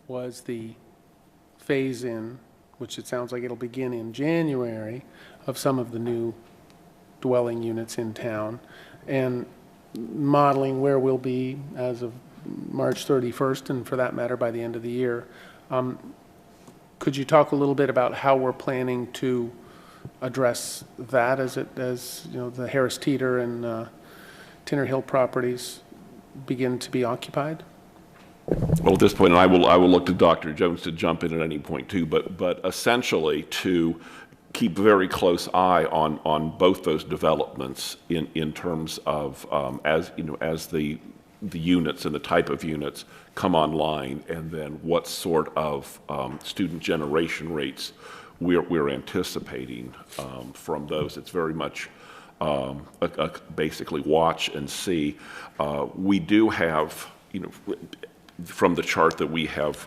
was the phase-in, which it sounds like it'll begin in January, of some of the new dwelling units in town, and modeling where we'll be as of March 31st, and for that matter, by the end of the year. Could you talk a little bit about how we're planning to address that as you know, the Harris Teeter and Tinner Hill properties begin to be occupied? Well, at this point, and I will look to Dr. Jones to jump in at any point too, but essentially to keep a very close eye on both those developments in terms of as you know, as the units and the type of units come online, and then what sort of student generation rates we're anticipating from those. It's very much basically watch and see. We do have, you know, from the chart that we have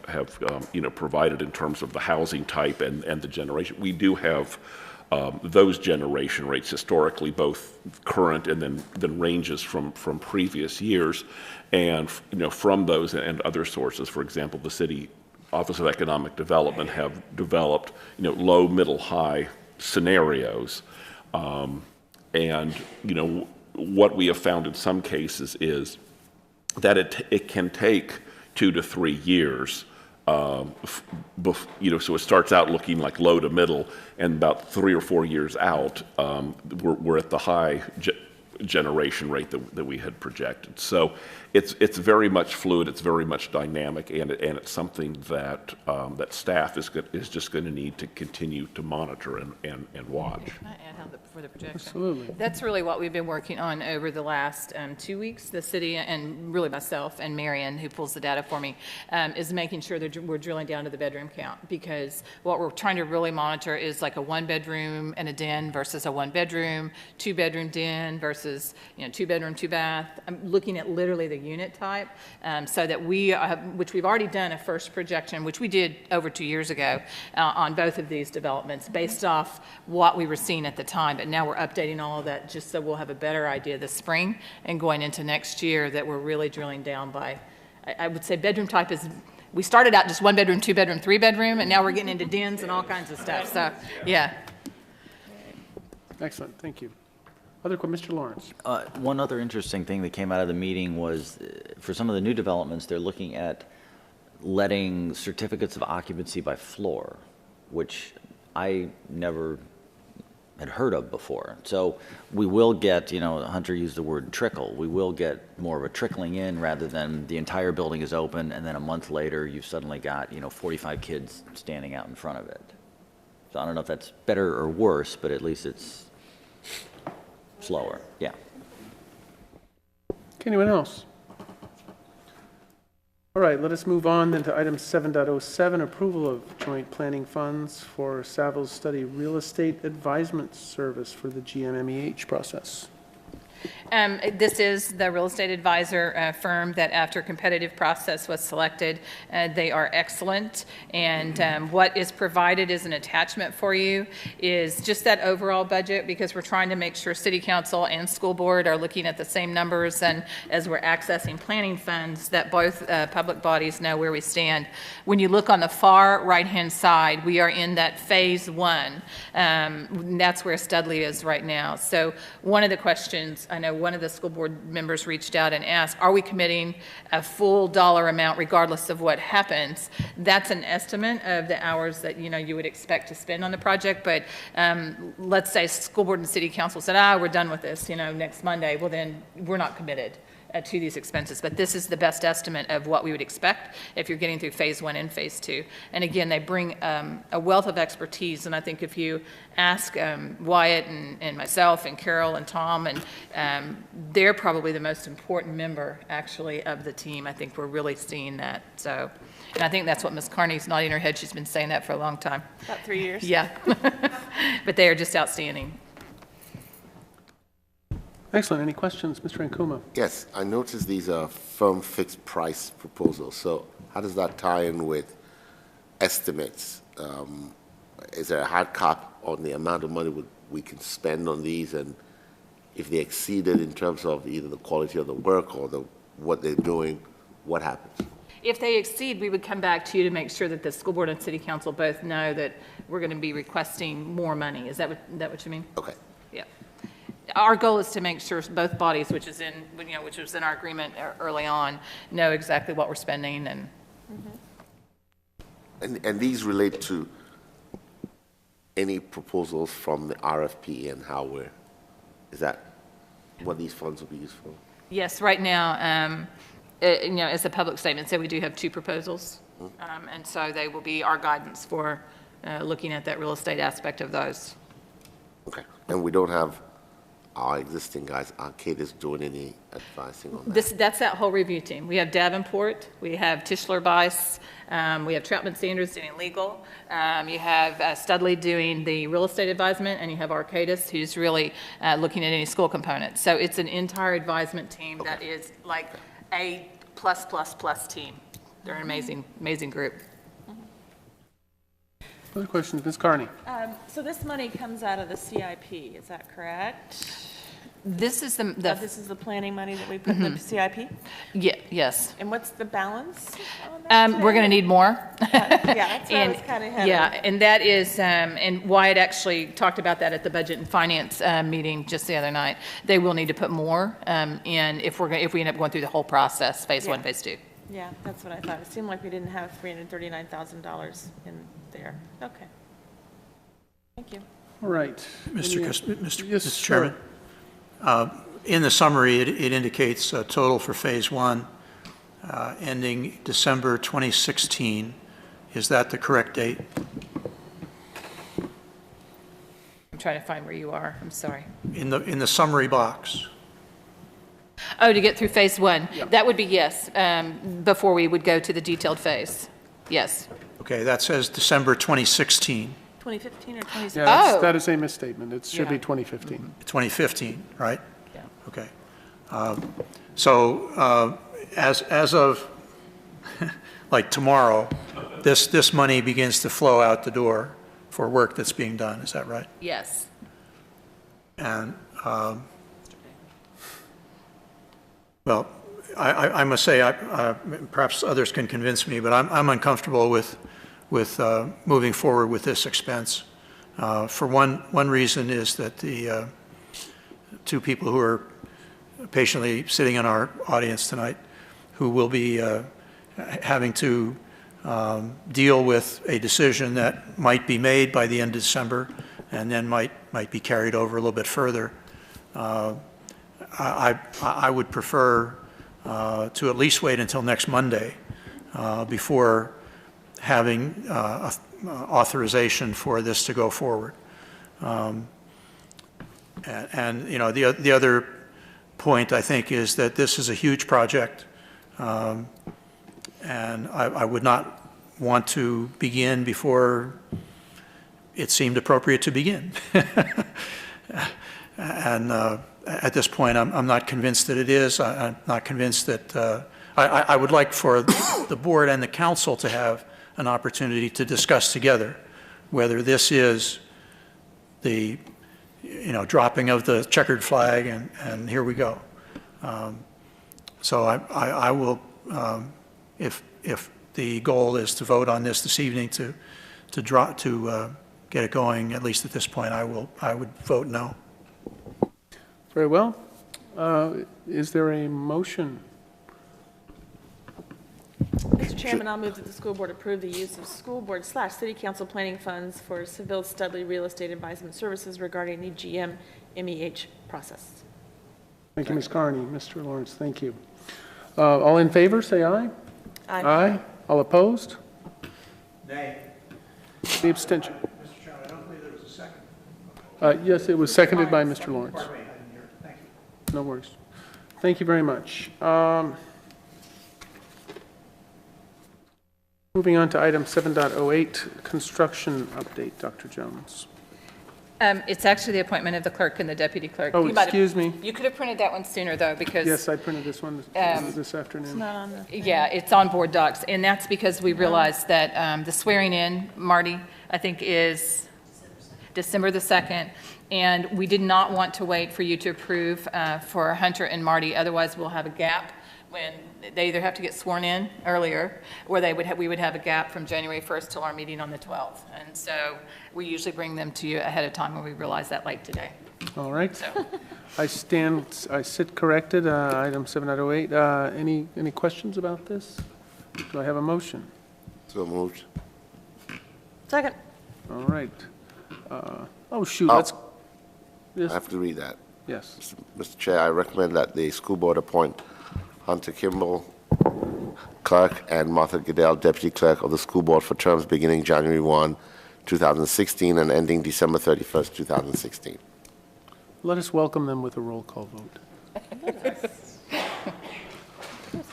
you know, provided in terms of the housing type and the generation, we do have those generation rates historically, both current and then ranges from previous years, and you know, from those and other sources. For example, the City Office of Economic Development have developed, you know, low, middle, high scenarios, and you know, what we have found in some cases is that it can take 2 to 3 years. You know, so it starts out looking like low to middle, and about 3 or 4 years out, we're at the high generation rate that we had projected. So it's very much fluid, it's very much dynamic, and it's something that that staff is just going to need to continue to monitor and watch. Can I add how for the projection? Absolutely. That's really what we've been working on over the last 2 weeks. The city, and really myself and Marion, who pulls the data for me, is making sure that we're drilling down to the bedroom count, because what we're trying to really monitor is like a 1-bedroom and a den versus a 1-bedroom, 2-bedroom den versus, you know, 2-bedroom, 2-bath. I'm looking at literally the unit type, so that we, which we've already done a first projection, which we did over 2 years ago on both of these developments based off what we were seeing at the time. But now we're updating all of that just so we'll have a better idea this spring and going into next year, that we're really drilling down by, I would say bedroom type is, we started out just 1-bedroom, 2-bedroom, 3-bedroom, and now we're getting into dens and all kinds of stuff. So, yeah. Excellent, thank you. Mr. Lawrence. One other interesting thing that came out of the meeting was, for some of the new developments, they're looking at letting certificates of occupancy by floor, which I never had heard of before. So we will get, you know, Hunter used the word trickle, we will get more of a trickling in rather than the entire building is open and then a month later you've suddenly got, you know, 45 kids standing out in front of it. So I don't know if that's better or worse, but at least it's slower, yeah. Anyone else? All right, let us move on then to item 7.07, approval of joint planning funds for Savills Study Real Estate Advisement Service for the GMMEH process. This is the real estate advisor firm that, after a competitive process, was selected. They are excellent, and what is provided as an attachment for you is just that overall budget, because we're trying to make sure City Council and School Board are looking at the same numbers, and as we're accessing planning funds, that both public bodies know where we stand. When you look on the far right-hand side, we are in that phase 1. That's where Studley is right now. So one of the questions, I know one of the school board members reached out and asked, are we committing a full dollar amount regardless of what happens? That's an estimate of the hours that, you know, you would expect to spend on the project, but let's say school board and city council said, we're done with this, you know, next Monday. Well, then we're not committed to these expenses, but this is the best estimate of what we would expect if you're getting through phase 1 and phase 2. And again, they bring a wealth of expertise, and I think if you ask Wyatt and myself and Carol and Tom, and they're probably the most important member actually of the team. I think we're really seeing that. So, and I think that's what Ms. Carney's nodding her head. She's been saying that for a long time. About 3 years. Yeah, but they are just outstanding. Excellent. Any questions, Mr. Ankuma? Yes, I noticed these are firm fixed price proposals. So how does that tie in with estimates? Is there a hard cap on the amount of money we can spend on these, and if they exceeded in terms of either the quality of the work or the what they're doing, what happens? If they exceed, we would come back to you to make sure that the school board and city council both know that we're going to be requesting more money. Is that what you mean? Okay. Yeah. Our goal is to make sure both bodies, which was in our agreement early on, know exactly what we're spending and. And these relate to any proposals from the RFP and is that what these funds will be used for? Yes, right now, it's a public statement, so we do have 2 proposals. And so they will be our guidance for looking at that real estate aspect of those. Okay. And we don't have our existing guys, Arcadis, doing any advising on that? That's that whole review team. We have Davenport, we have Tischler Bice, we have Troutman Sanders doing legal, you have Studley doing the real estate advisement, and you have Arcadis, who's really looking at any school components. So it's an entire advisement team that is like a plus team. They're an amazing group. Other questions, Ms. Carney? So this money comes out of the CIP, is that correct? This is This is the planning money that we put in the CIP? Yes. And what's the balance on that? We're going to need more. Yeah, that's where I was kind of headed. Yeah, and that is, and Wyatt actually talked about that at the Budget and Finance meeting just the other night. They will need to put more in if we end up going through the whole process, phase 1, phase 2. Yeah, that's what I thought. It seemed like we didn't have $339,000 in there. Okay. Thank you. All right. Mr. Chairman, in the summary, it indicates a total for Phase 1 ending December 2016. Is that the correct date? I'm trying to find where you are. I'm sorry. In the summary box. Oh, to get through phase 1. Yep. That would be yes, before we would go to the detailed phase. Yes. Okay, that says December 2016. 2015 or 2016? Yeah, that is a misstatement. It should be 2015. 2015, right? Yeah. Okay. So as of like tomorrow, this money begins to flow out the door for work that's being done. Is that right? Yes. And well, I must say, perhaps others can convince me, but I'm uncomfortable with moving forward with this expense. For one reason is that the 2 people who are patiently sitting in our audience tonight, who will be having to deal with a decision that might be made by the end of December and then might be carried over a little bit further. I would prefer to at least wait until next Monday before having authorization for this to go forward. And you know, the other point, I think, is that this is a huge project, and I would not want to begin before it seemed appropriate to begin. And at this point, I'm not convinced that it is. I'm not convinced that I would like for the board and the council to have an opportunity to discuss together whether this is the dropping of the checkered flag and here we go. So I will, if the goal is to vote on this evening to get it going, at least at this point, I would vote no. Very well. Is there a motion? Mr. Chairman, I'll move that the school board approve the use of school board / city council planning funds for Seville Studley Real Estate Advisement Services regarding the GM MEH process. Thank you, Ms. Carney. Mr. Lawrence, thank you. All in favor, say aye. Aye. Aye. All opposed? Nay. The abstention. Mr. Chairman, I don't believe there was a second. Yes, it was seconded by Mr. Lawrence. Pardon me, I didn't hear it. Thank you. No worries. Thank you very much. Moving on to item 7.08, construction update, Dr. Jones. It's actually the appointment of the clerk and the deputy clerk. Oh, excuse me. You could have printed that one sooner, though, because... Yes, I printed this one this afternoon. It's not on the... Yeah, it's on board docs, and that's because we realized that the swearing in, Marty, I think is December the 2nd, and we did not want to wait for you to approve for Hunter and Marty, otherwise we'll have a gap when they either have to get sworn in earlier, or we would have a gap from January 1st till our meeting on the 12th. And so we usually bring them to you ahead of time when we realize that late today. All right. So, I sit corrected, item 7.08. Any questions about this? Do I have a motion? So moved. Second. All right. Oh, shoot, let's, I yes, have to read that. yes. Mr. Chair, I recommend that the school board appoint Hunter Kimball, clerk, and Martha Goodell, deputy clerk of the school board for terms beginning January 1, 2016 and ending December 31st, 2016. Let us welcome them with a roll call vote. Let's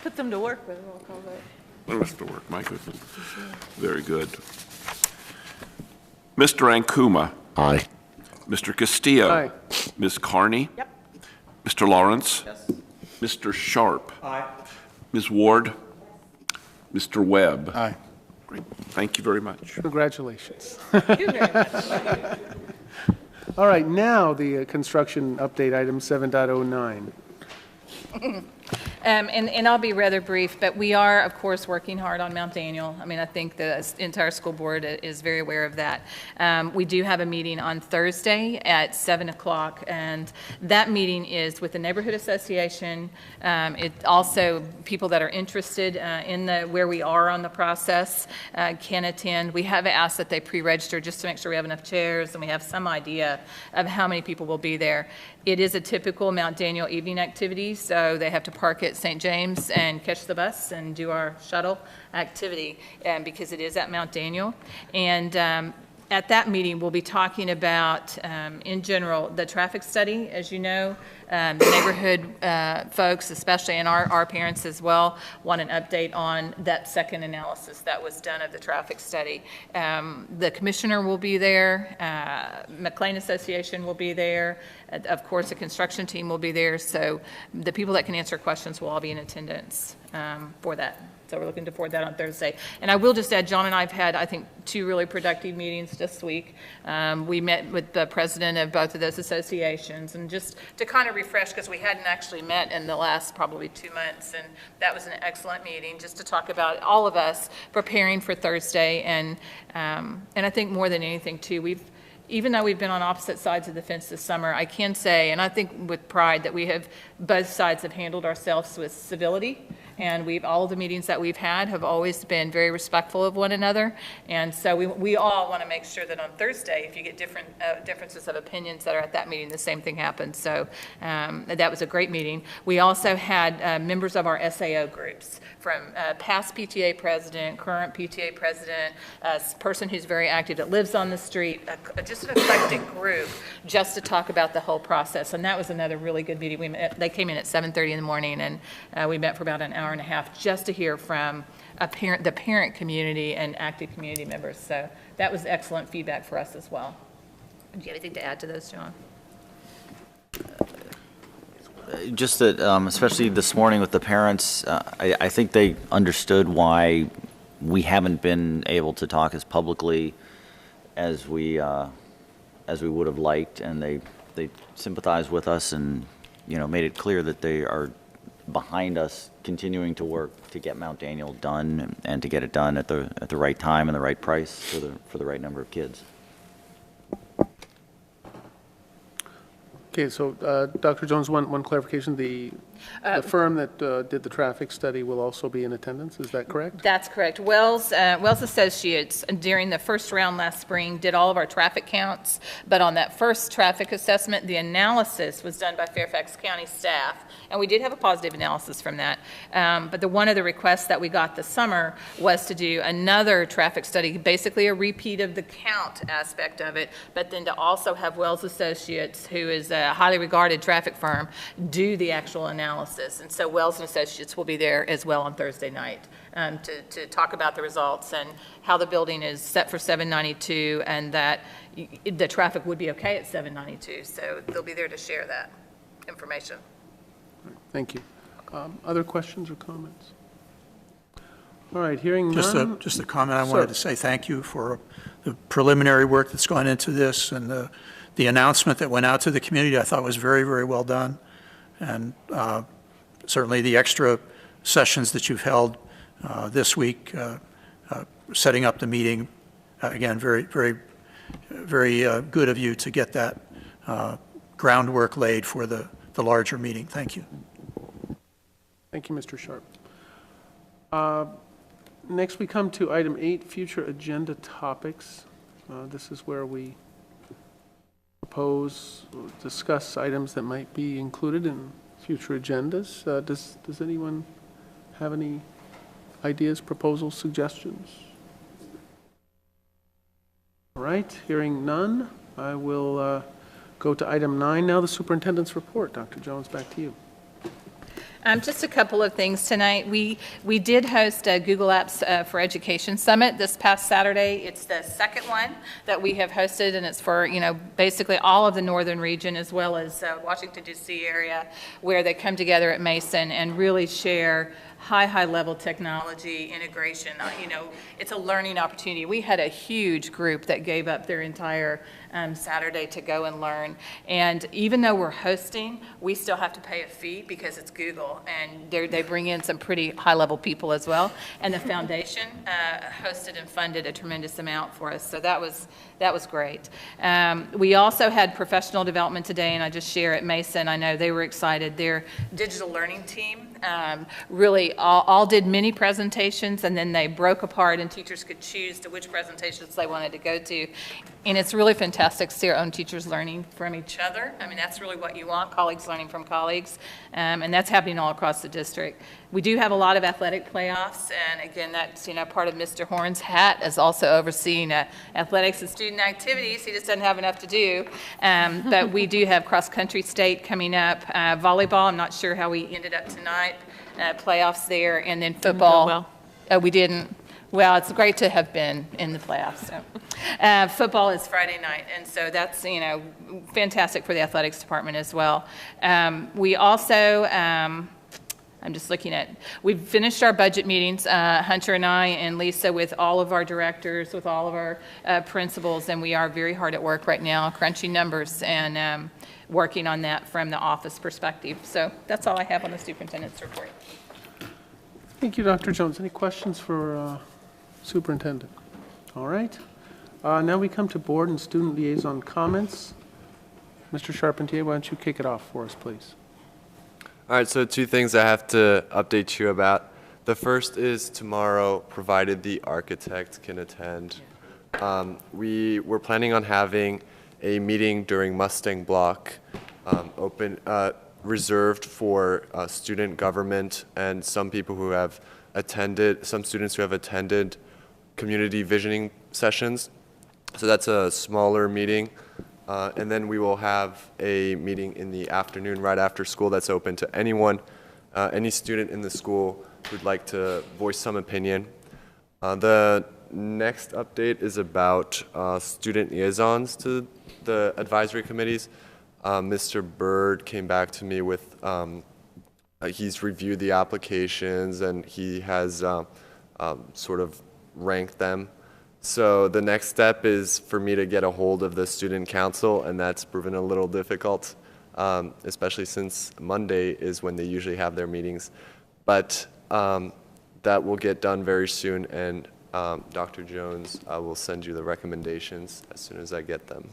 put them to work with a roll call vote. That was to work, my goodness. Very good. Mr. Ankuma. Aye. Mr. Castillo. Aye. Ms. Carney. Yep. Mr. Lawrence. Yes. Mr. Sharp. Aye. Ms. Ward. Mr. Webb. Aye. Great. Thank you very much. Congratulations. All right, now the construction update, item 7.09. And I'll be rather brief, but we are, of course, working hard on Mount Daniel. I mean, I think the entire school board is very aware of that. We do have a meeting on Thursday at 7 o'clock, and that meeting is with the Neighborhood Association. It also, people that are interested in where we are on the process can attend. We have asked that they pre-register just to make sure we have enough chairs and we have some idea of how many people will be there. It is a typical Mount Daniel evening activity, so they have to park at St. James and catch the bus and do our shuttle activity because it is at Mount Daniel. And at that meeting, we'll be talking about, in general, the traffic study. As you know, the neighborhood folks, especially, and our parents as well, want an update on that second analysis that was done of the traffic study. The commissioner will be there. McLean Association will be there. Of course, the construction team will be there. So the people that can answer questions will all be in attendance for that. So we're looking forward to that on Thursday. And I will just add, John and I have had, I think, 2 really productive meetings this week. We met with the president of both of those associations, and just to kind of refresh, because we hadn't actually met in the last probably 2 months, and that was an excellent meeting, just to talk about all of us preparing for Thursday. And I think more than anything, too, even though we've been on opposite sides of the fence this summer, I can say, and I think with pride, that both sides have handled ourselves with civility. And all of the meetings that we've had have always been very respectful of one another. And so we all want to make sure that on Thursday, if you get different differences of opinions that are at that meeting, the same thing happens. So that was a great meeting. We also had members of our SAO groups, from past PTA president, current PTA president, a person who's very active that lives on the street, just an eclectic group, just to talk about the whole process. And that was another really good meeting. They came in at 7:30 in the morning, and we met for about an hour and a half just to hear from the parent community and active community members. So that was excellent feedback for us as well. Do you have anything to add to those, John? Just that, especially this morning with the parents, I think they understood why we haven't been able to talk as publicly as we would have liked, and they sympathized with us and, made it clear that they are behind us continuing to work to get Mount Daniel done and to get it done at the right time and the right price for the right number of kids. Okay, so Dr. Jones, one clarification. The firm that did the traffic study will also be in attendance, is that correct? That's correct. Wells Associates, during the first round last spring, did all of our traffic counts, but on that first traffic assessment, the analysis was done by Fairfax County staff, and we did have a positive analysis from that. But one of the requests that we got this summer was to do another traffic study, basically a repeat of the count aspect of it, but then to also have Wells Associates, who is a highly regarded traffic firm, do the actual analysis. And so Wells and Associates will be there as well on Thursday night to talk about the results and how the building is set for 792 and that the traffic would be okay at 792. So they'll be there to share that information. Thank you. Other questions or comments? All right, hearing none. Just a comment. I wanted to say thank you for the preliminary work that's gone into this, and the announcement that went out to the community I thought was very, very well done. And certainly the extra sessions that you've held this week, setting up the meeting. Again, very, very, very good of you to get that groundwork laid for the larger meeting. Thank you. Thank you, Mr. Sharp. Next, we come to item 8, future agenda topics. This is where we propose, discuss items that might be included in future agendas. Does anyone have any ideas, proposals, suggestions? All right, hearing none, I will go to item 9 now, the superintendent's report. Dr. Jones, back to you. Just a couple of things tonight. We did host a Google Apps for Education Summit this past Saturday. It's the second one that we have hosted, and it's for, basically all of the northern region as well as Washington, D.C. area, where they come together at Mason and really share high level technology integration. It's a learning opportunity. We had a huge group that gave up their entire Saturday to go and learn. And even though we're hosting, we still have to pay a fee because it's Google, and they bring in some pretty high level people as well. And the foundation hosted and funded a tremendous amount for us. So that was great. We also had professional development today, and I just share at Mason, I know they were excited. Their digital learning team really all did mini presentations, and then they broke apart, and teachers could choose to which presentations they wanted to go to. And it's really fantastic to see our own teachers learning from each other. I mean, that's really what you want, colleagues learning from colleagues, and that's happening all across the district. We do have a lot of athletic playoffs, and again, that's part of Mr. Horn's hat is also overseeing athletics and student activities. He just doesn't have enough to do, but we do have cross-country state coming up. Volleyball, I'm not sure how we ended up tonight, playoffs there, and then football. Well. Oh, we didn't. Well, it's great to have been in the playoffs. So. Football is Friday night, and so that's fantastic for the athletics department as well. We also, I'm just looking at, we've finished our budget meetings, Hunter and I and Lisa, with all of our directors, with all of our principals, and we are very hard at work right now, crunching numbers and working on that from the office perspective. So that's all I have on the superintendent's report. Thank you, Dr. Jones. Any questions for Superintendent? All right. Now we come to board and student liaison comments. Mr. Charpentier, why don't you kick it off for us, please? All right, so 2 things I have to update you about. The first is tomorrow, provided the architect can attend. We're planning on having a meeting during Mustang Block, reserved for student government and some people who have attended, some students who have attended community visioning sessions. So that's a smaller meeting. And then we will have a meeting in the afternoon right after school that's open to anyone, any student in the school who'd like to voice some opinion. The next update is about student liaisons to the advisory committees. Mr. Bird came back to me with, he's reviewed the applications and he has sort of ranked them. So the next step is for me to get a hold of the student council, and that's proven a little difficult, especially since Monday is when they usually have their meetings. But that will get done very soon, and Dr. Jones, I will send you the recommendations as soon as I get them.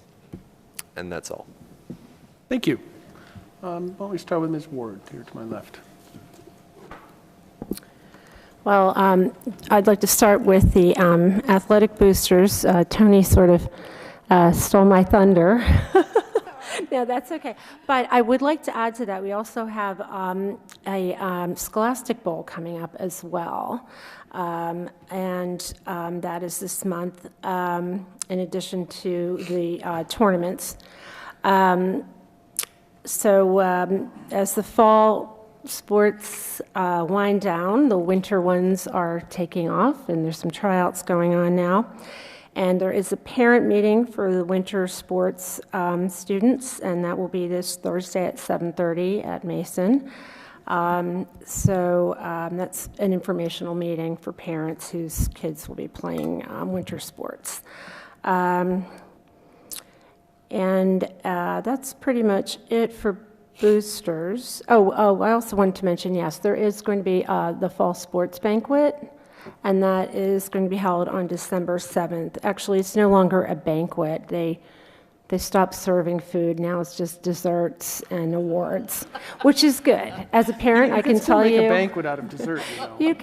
And that's all. Thank you. Why don't we start with Ms. Ward here to my left? Well, I'd like to start with the athletic boosters. Tony sort of stole my thunder. No, that's okay. But I would like to add to that, we also have a Scholastic Bowl coming up as well. And that is this month, in addition to the tournaments. So as the fall sports wind down, the winter ones are taking off, and there's some tryouts going on now. And there is a parent meeting for the winter sports students, and that will be this Thursday at 7:30 at Mason. So that's an informational meeting for parents whose kids will be playing winter sports. And that's pretty much it for boosters. Oh, I also wanted to mention, yes, there is going to be the fall sports banquet, and that is going to be held on December 7th. Actually, it's no longer a banquet. They stopped serving food. Now it's just desserts and awards, which is good. As a parent, I can tell you. You can still make a banquet out of dessert, you know. You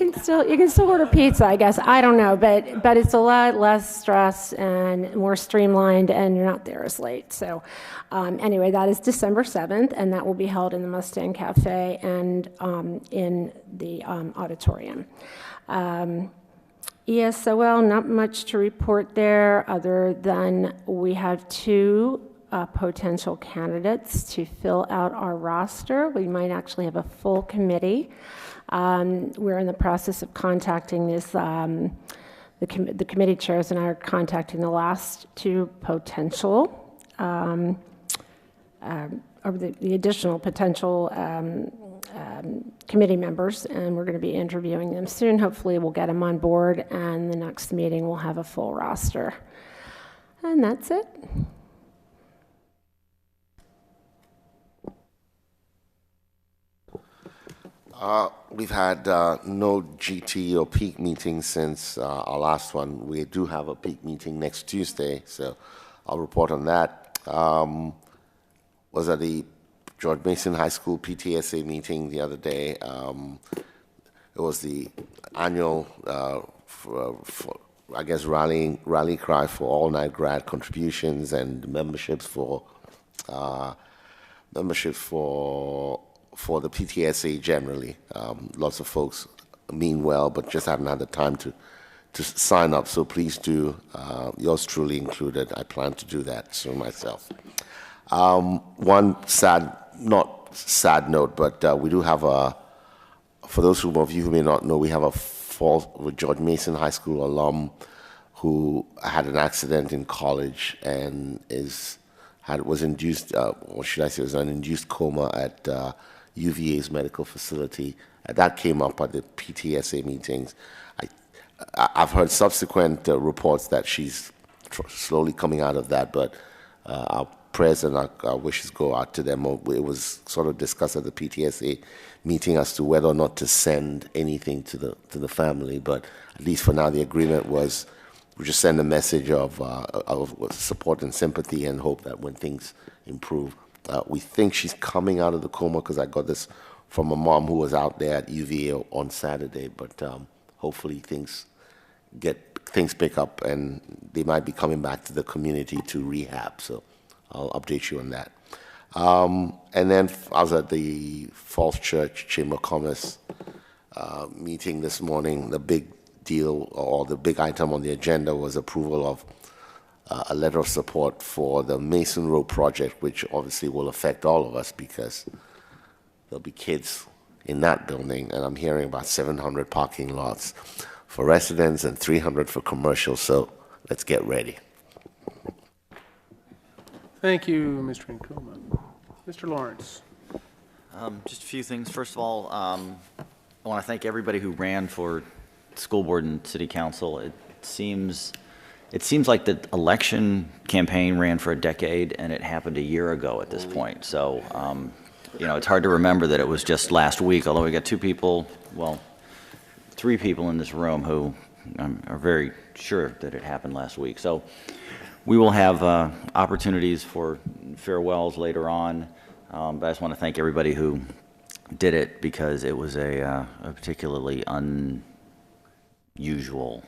can still order pizza, I guess. I don't know, but it's a lot less stress and more streamlined, and you're not there as late. So anyway, that is December 7th, and that will be held in the Mustang Cafe and in the auditorium. ESOL, not much to report there other than we have 2 potential candidates to fill out our roster. We might actually have a full committee. We're in the process of contacting this, the committee chairs and I are contacting the last 2 potential, or the additional potential committee members, and we're going to be interviewing them soon. Hopefully we'll get them on board, and the next meeting we'll have a full roster. And that's it. We've had no GT or peak meeting since our last one. We do have a peak meeting next Tuesday, so I'll report on that. Was at the George Mason High School PTSA meeting the other day. It was the annual, I guess, rally cry for all-night grad contributions and memberships for the PTSA generally. Lots of folks mean well, but just haven't had the time to sign up. So please do. Yours truly included. I plan to do that soon myself. One not sad note, but we do have for those of you who may not know, we have a George Mason High School alum who had an accident in college and was induced, or should I say, was an induced coma at UVA's medical facility. That came up at the PTSA meetings. I've heard subsequent reports that she's slowly coming out of that, but our prayers and our wishes go out to them. It was sort of discussed at the PTSA meeting as to whether or not to send anything to the family, but at least for now the agreement was we just send a message of support and sympathy and hope that when things improve. We think she's coming out of the coma because I got this from a mom who was out there at UVA on Saturday, but hopefully things pick up and they might be coming back to the community to rehab. So I'll update you on that. And then I was at the Falls Church Chamber of Commerce meeting this morning. The big deal or the big item on the agenda was approval of a letter of support for the Mason Road project, which obviously will affect all of us because there'll be kids in that building, and I'm hearing about 700 parking lots for residents and 300 for commercial, so let's get ready. Thank you, Mr. Nkuma. Mr. Lawrence. Just a few things. First of all, I want to thank everybody who ran for school board and city council. It seems like the election campaign ran for a decade, and it happened a year ago at this point. So, it's hard to remember that it was just last week, although we got 3 people in this room who are very sure that it happened last week. So we will have opportunities for farewells later on, but I just want to thank everybody who did it because it was a particularly unusual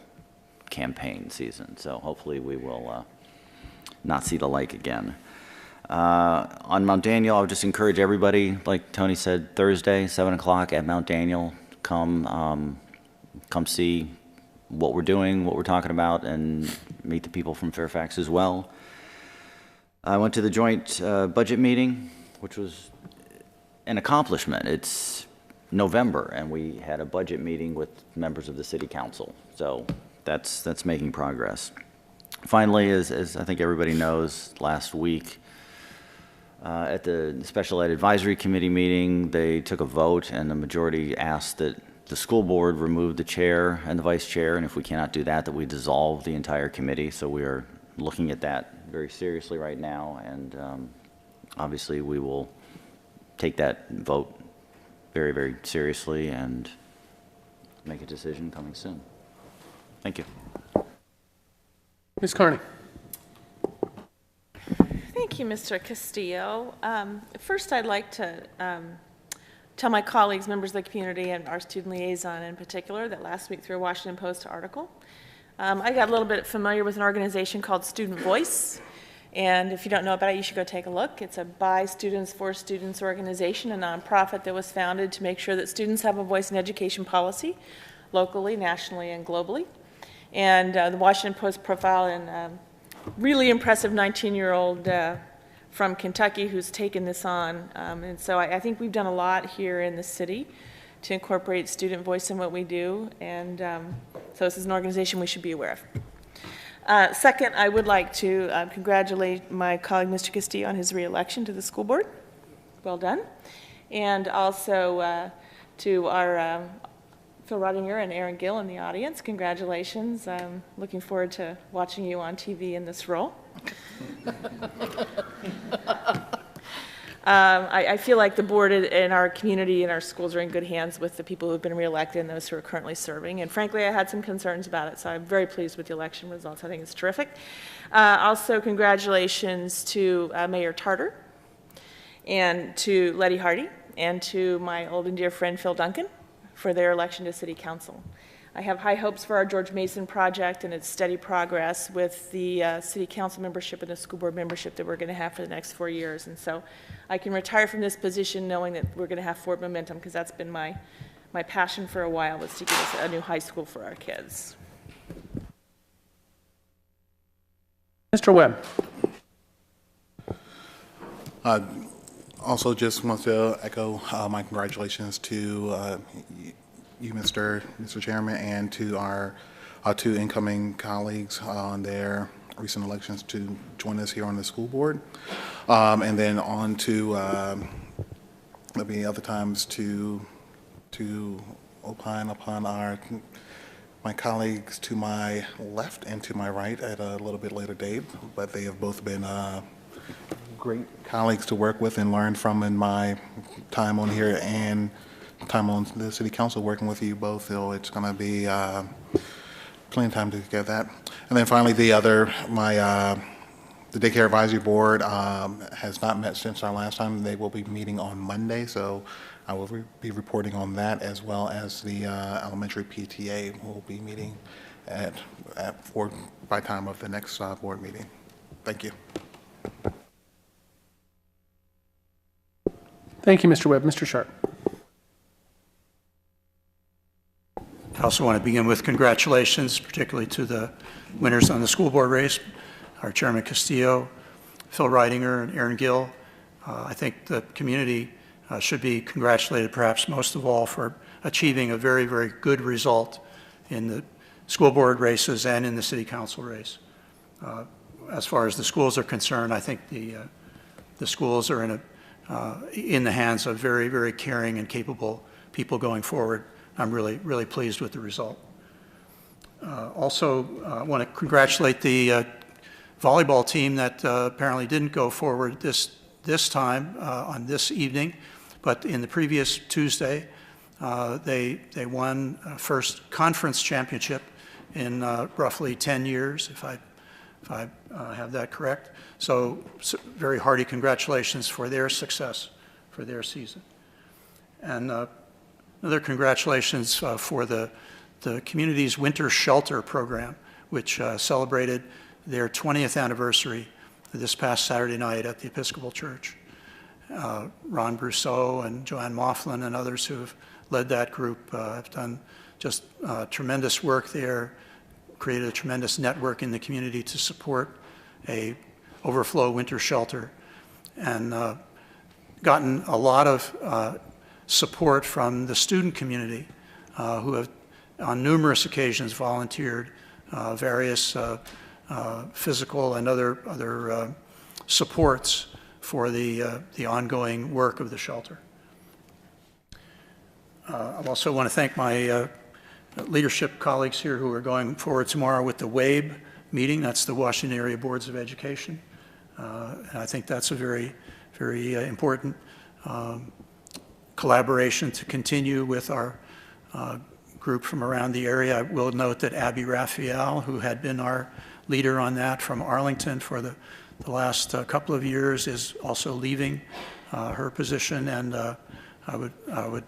campaign season. So hopefully we will not see the like again. On Mount Daniel, I would just encourage everybody, like Tony said, Thursday, 7 o'clock at Mount Daniel, come see what we're doing, what we're talking about, and meet the people from Fairfax as well. I went to the joint budget meeting, which was an accomplishment. It's November, and we had a budget meeting with members of the city council. So that's making progress. Finally, as I think everybody knows, last week at the Special Ed Advisory Committee meeting, they took a vote, and the majority asked that the school board remove the chair and the vice chair, and if we cannot do that, that we dissolve the entire committee. So we are looking at that very seriously right now, and obviously we will take that vote very, very seriously and make a decision coming soon. Thank you. Ms. Carney. Thank you, Mr. Castillo. First, I'd like to tell my colleagues, members of the community, and our student liaison in particular, that last week through a Washington Post article, I got a little bit familiar with an organization called Student Voice. And if you don't know about it, you should go take a look. It's a by students for students organization, a nonprofit that was founded to make sure that students have a voice in education policy, locally, nationally, and globally. And the Washington Post profile a really impressive 19-year-old from Kentucky who's taken this on. And so I think we've done a lot here in the city to incorporate student voice in what we do. And so this is an organization we should be aware of. Second, I would like to congratulate my colleague, Mr. Castillo, on his re-election to the school board. Well done. And also to our Phil Rodinger and Aaron Gill in the audience, congratulations. I'm looking forward to watching you on TV in this role. I feel like the board and our community and our schools are in good hands with the people who have been reelected and those who are currently serving. And frankly, I had some concerns about it, so I'm very pleased with the election results. I think it's terrific. Also, congratulations to Mayor Tarter and to Letty Hardy and to my old and dear friend Phil Duncan for their election to City Council. I have high hopes for our George Mason project and its steady progress with the City Council membership and the school board membership that we're going to have for the next 4 years. And so I can retire from this position knowing that we're going to have forward momentum, because that's been my passion for a while, was to give us a new high school for our kids. Mr. Webb. Also just want to echo my congratulations to you, Mr. Chairman, and to our two incoming colleagues on their recent elections to join us here on the school board. And then on to there'll be other times to opine upon my colleagues to my left and to my right at a little bit later date, but they have both been great colleagues to work with and learn from in my time on here and time on the City Council working with you both. So it's going to be plenty of time to get that. And then finally, the Daycare Advisory Board has not met since our last time. They will be meeting on Monday, so I will be reporting on that, as well as the elementary PTA will be meeting by time of the next board meeting. Thank you. Thank you, Mr. Webb. Mr. Sharp. I also want to begin with congratulations, particularly to the winners on the school board race, our Chairman Castillo, Phil Reidinger, and Aaron Gill. I think the community should be congratulated, perhaps most of all, for achieving a very, very good result in the school board races and in the City Council race. As far as the schools are concerned, I think the schools are in the hands of very, very caring and capable people going forward. I'm really, really pleased with the result. Also, I want to congratulate the volleyball team that apparently didn't go forward this time on this evening, but in the previous Tuesday, they won first conference championship in roughly 10 years, if I have that correct. So very hearty congratulations for their success, for their season. And another congratulations for the community's Winter Shelter program, which celebrated their 20th anniversary this past Saturday night at the Episcopal Church. Ron Brousseau and Joanne Moughlin and others who have led that group have done just tremendous work there, created a tremendous network in the community to support a overflow winter shelter, and gotten a lot of support from the student community who have on numerous occasions volunteered various physical and other supports for the ongoing work of the shelter. I also want to thank my leadership colleagues here who are going forward tomorrow with the WABE meeting. That's the Washington Area Boards of Education. And I think that's a very, very important collaboration to continue with our group from around the area. I will note that Abby Raphael, who had been our leader on that from Arlington for the last couple of years, is also leaving her position, and I would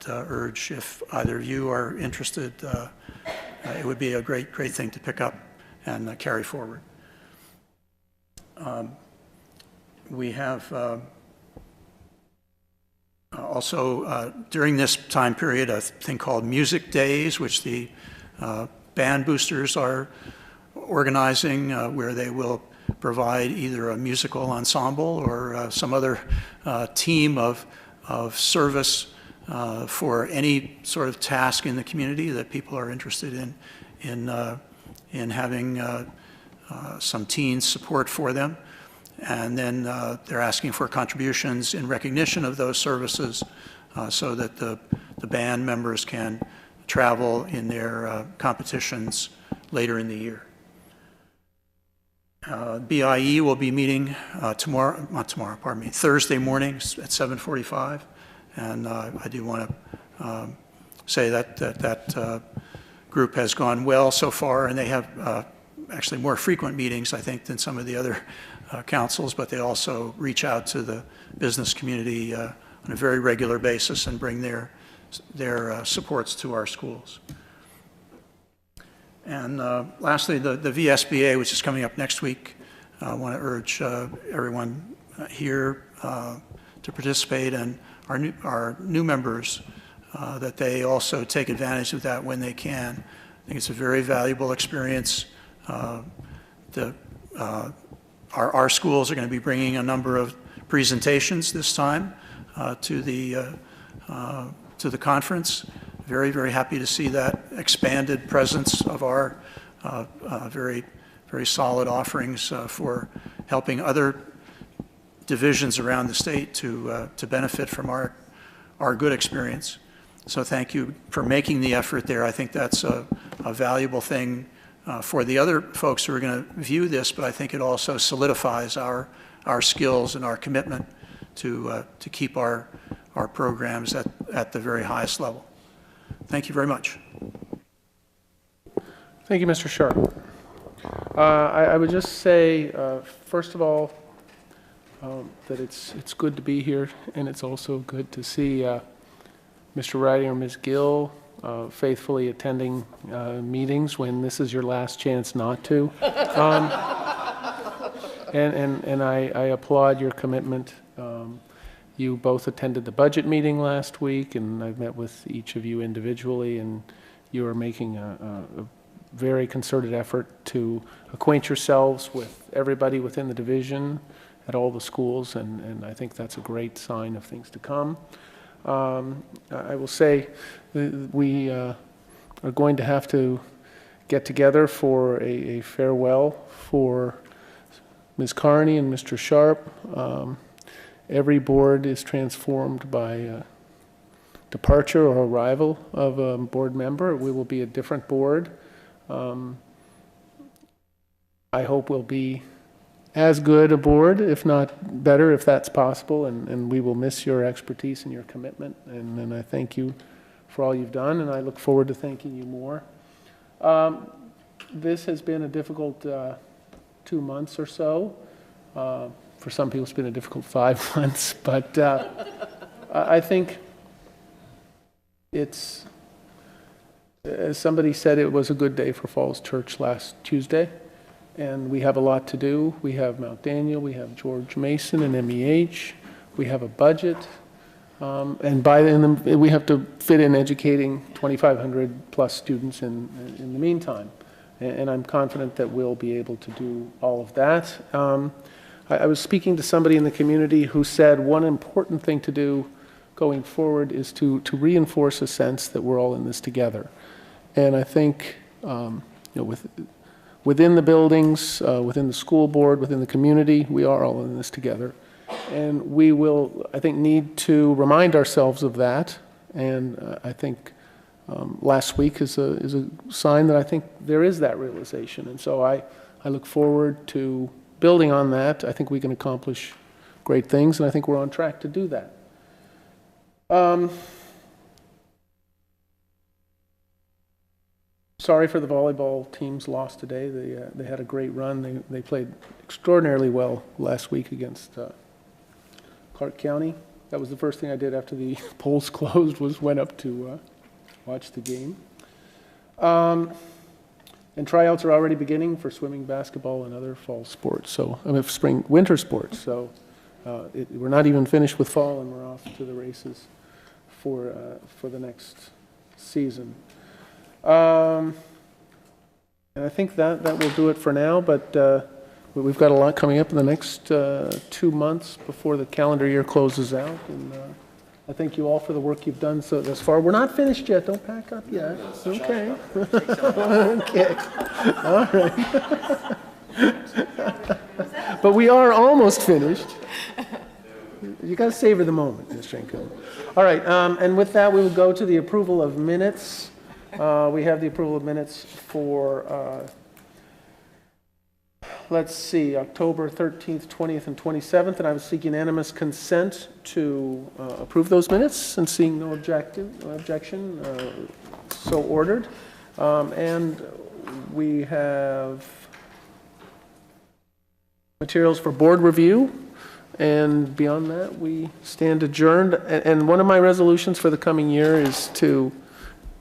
urge, if either of you are interested, it would be a great thing to pick up and carry forward. We have also, during this time period, a thing called Music Days, which the band boosters are organizing, where they will provide either a musical ensemble or some other team of service for any sort of task in the community that people are interested in having some teen support for them. And then they're asking for contributions in recognition of those services so that the band members can travel in their competitions later in the year. BIE will be meeting Thursday mornings at 7:45. And I do want to say that group has gone well so far, and they have actually more frequent meetings, I think, than some of the other councils, but they also reach out to the business community on a very regular basis and bring their supports to our schools. And lastly, the VSBA, which is coming up next week, I want to urge everyone here to participate, and our new members, that they also take advantage of that when they can. I think it's a very valuable experience. Our schools are going to be bringing a number of presentations this time to the conference. Very happy to see that expanded presence of our very solid offerings for helping other divisions around the state to benefit from our good experience. So thank you for making the effort there. I think that's a valuable thing for the other folks who are going to view this, but I think it also solidifies our skills and our commitment to keep our programs at the very highest level. Thank you very much. Thank you, Mr. Sharp. I would just say, first of all, that it's good to be here, and it's also good to see Mr. Riding or Ms. Gill faithfully attending meetings when this is your last chance not to. And I applaud your commitment. You both attended the budget meeting last week, and I've met with each of you individually, and you are making a very concerted effort to acquaint yourselves with everybody within the division at all the schools, and I think that's a great sign of things to come. I will say we are going to have to get together for a farewell for Ms. Carney and Mr. Sharp. Every board is transformed by departure or arrival of a board member. We will be a different board. I hope we'll be as good a board, if not better, if that's possible, and we will miss your expertise and your commitment, and I thank you for all you've done, and I look forward to thanking you more. This has been a difficult 2 months or so. For some people, it's been a difficult 5 months, but I think it's, as somebody said, it was a good day for Falls Church last Tuesday, and we have a lot to do. We have Mount Daniel, we have George Mason and MEH, we have a budget, and we have to fit in educating 2,500 plus students in the meantime, and I'm confident that we'll be able to do all of that. I was speaking to somebody in the community who said one important thing to do going forward is to reinforce a sense that we're all in this together. And I think within the buildings, within the school board, within the community, we are all in this together. And we will, I think, need to remind ourselves of that. And I think last week is a sign that I think there is that realization. And so I look forward to building on that. I think we can accomplish great things, and I think we're on track to do that. Sorry for the volleyball team's loss today. They had a great run. They played extraordinarily well last week against Clark County. That was the first thing I did after the polls closed, was went up to watch the game. And tryouts are already beginning for swimming, basketball, and other fall sports. So, winter sports. So, we're not even finished with fall, and we're off to the races for the next season. And I think that will do it for now. But we've got a lot coming up in the next 2 months before the calendar year closes out. And I thank you all for the work you've done thus far. We're not finished yet. Don't pack up yet. Okay. Okay. All right. But we are almost finished. You got to savor the moment, Ms. Janko. All right. And with that, we will go to the approval of minutes. We have the approval of minutes for, let's see, October 13th, 20th, and 27th, and I would seek unanimous consent to approve those minutes, and seeing no objection, so ordered. And we have materials for board review, and beyond that, we stand adjourned. And one of my resolutions for the coming year is to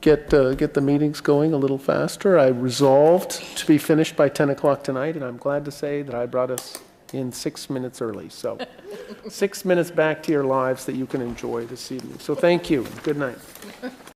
get the meetings going a little faster. I resolved to be finished by 10 o'clock tonight, and I'm glad to say that I brought us in 6 minutes early. So 6 minutes back to your lives that you can enjoy this evening. So thank you. Good night.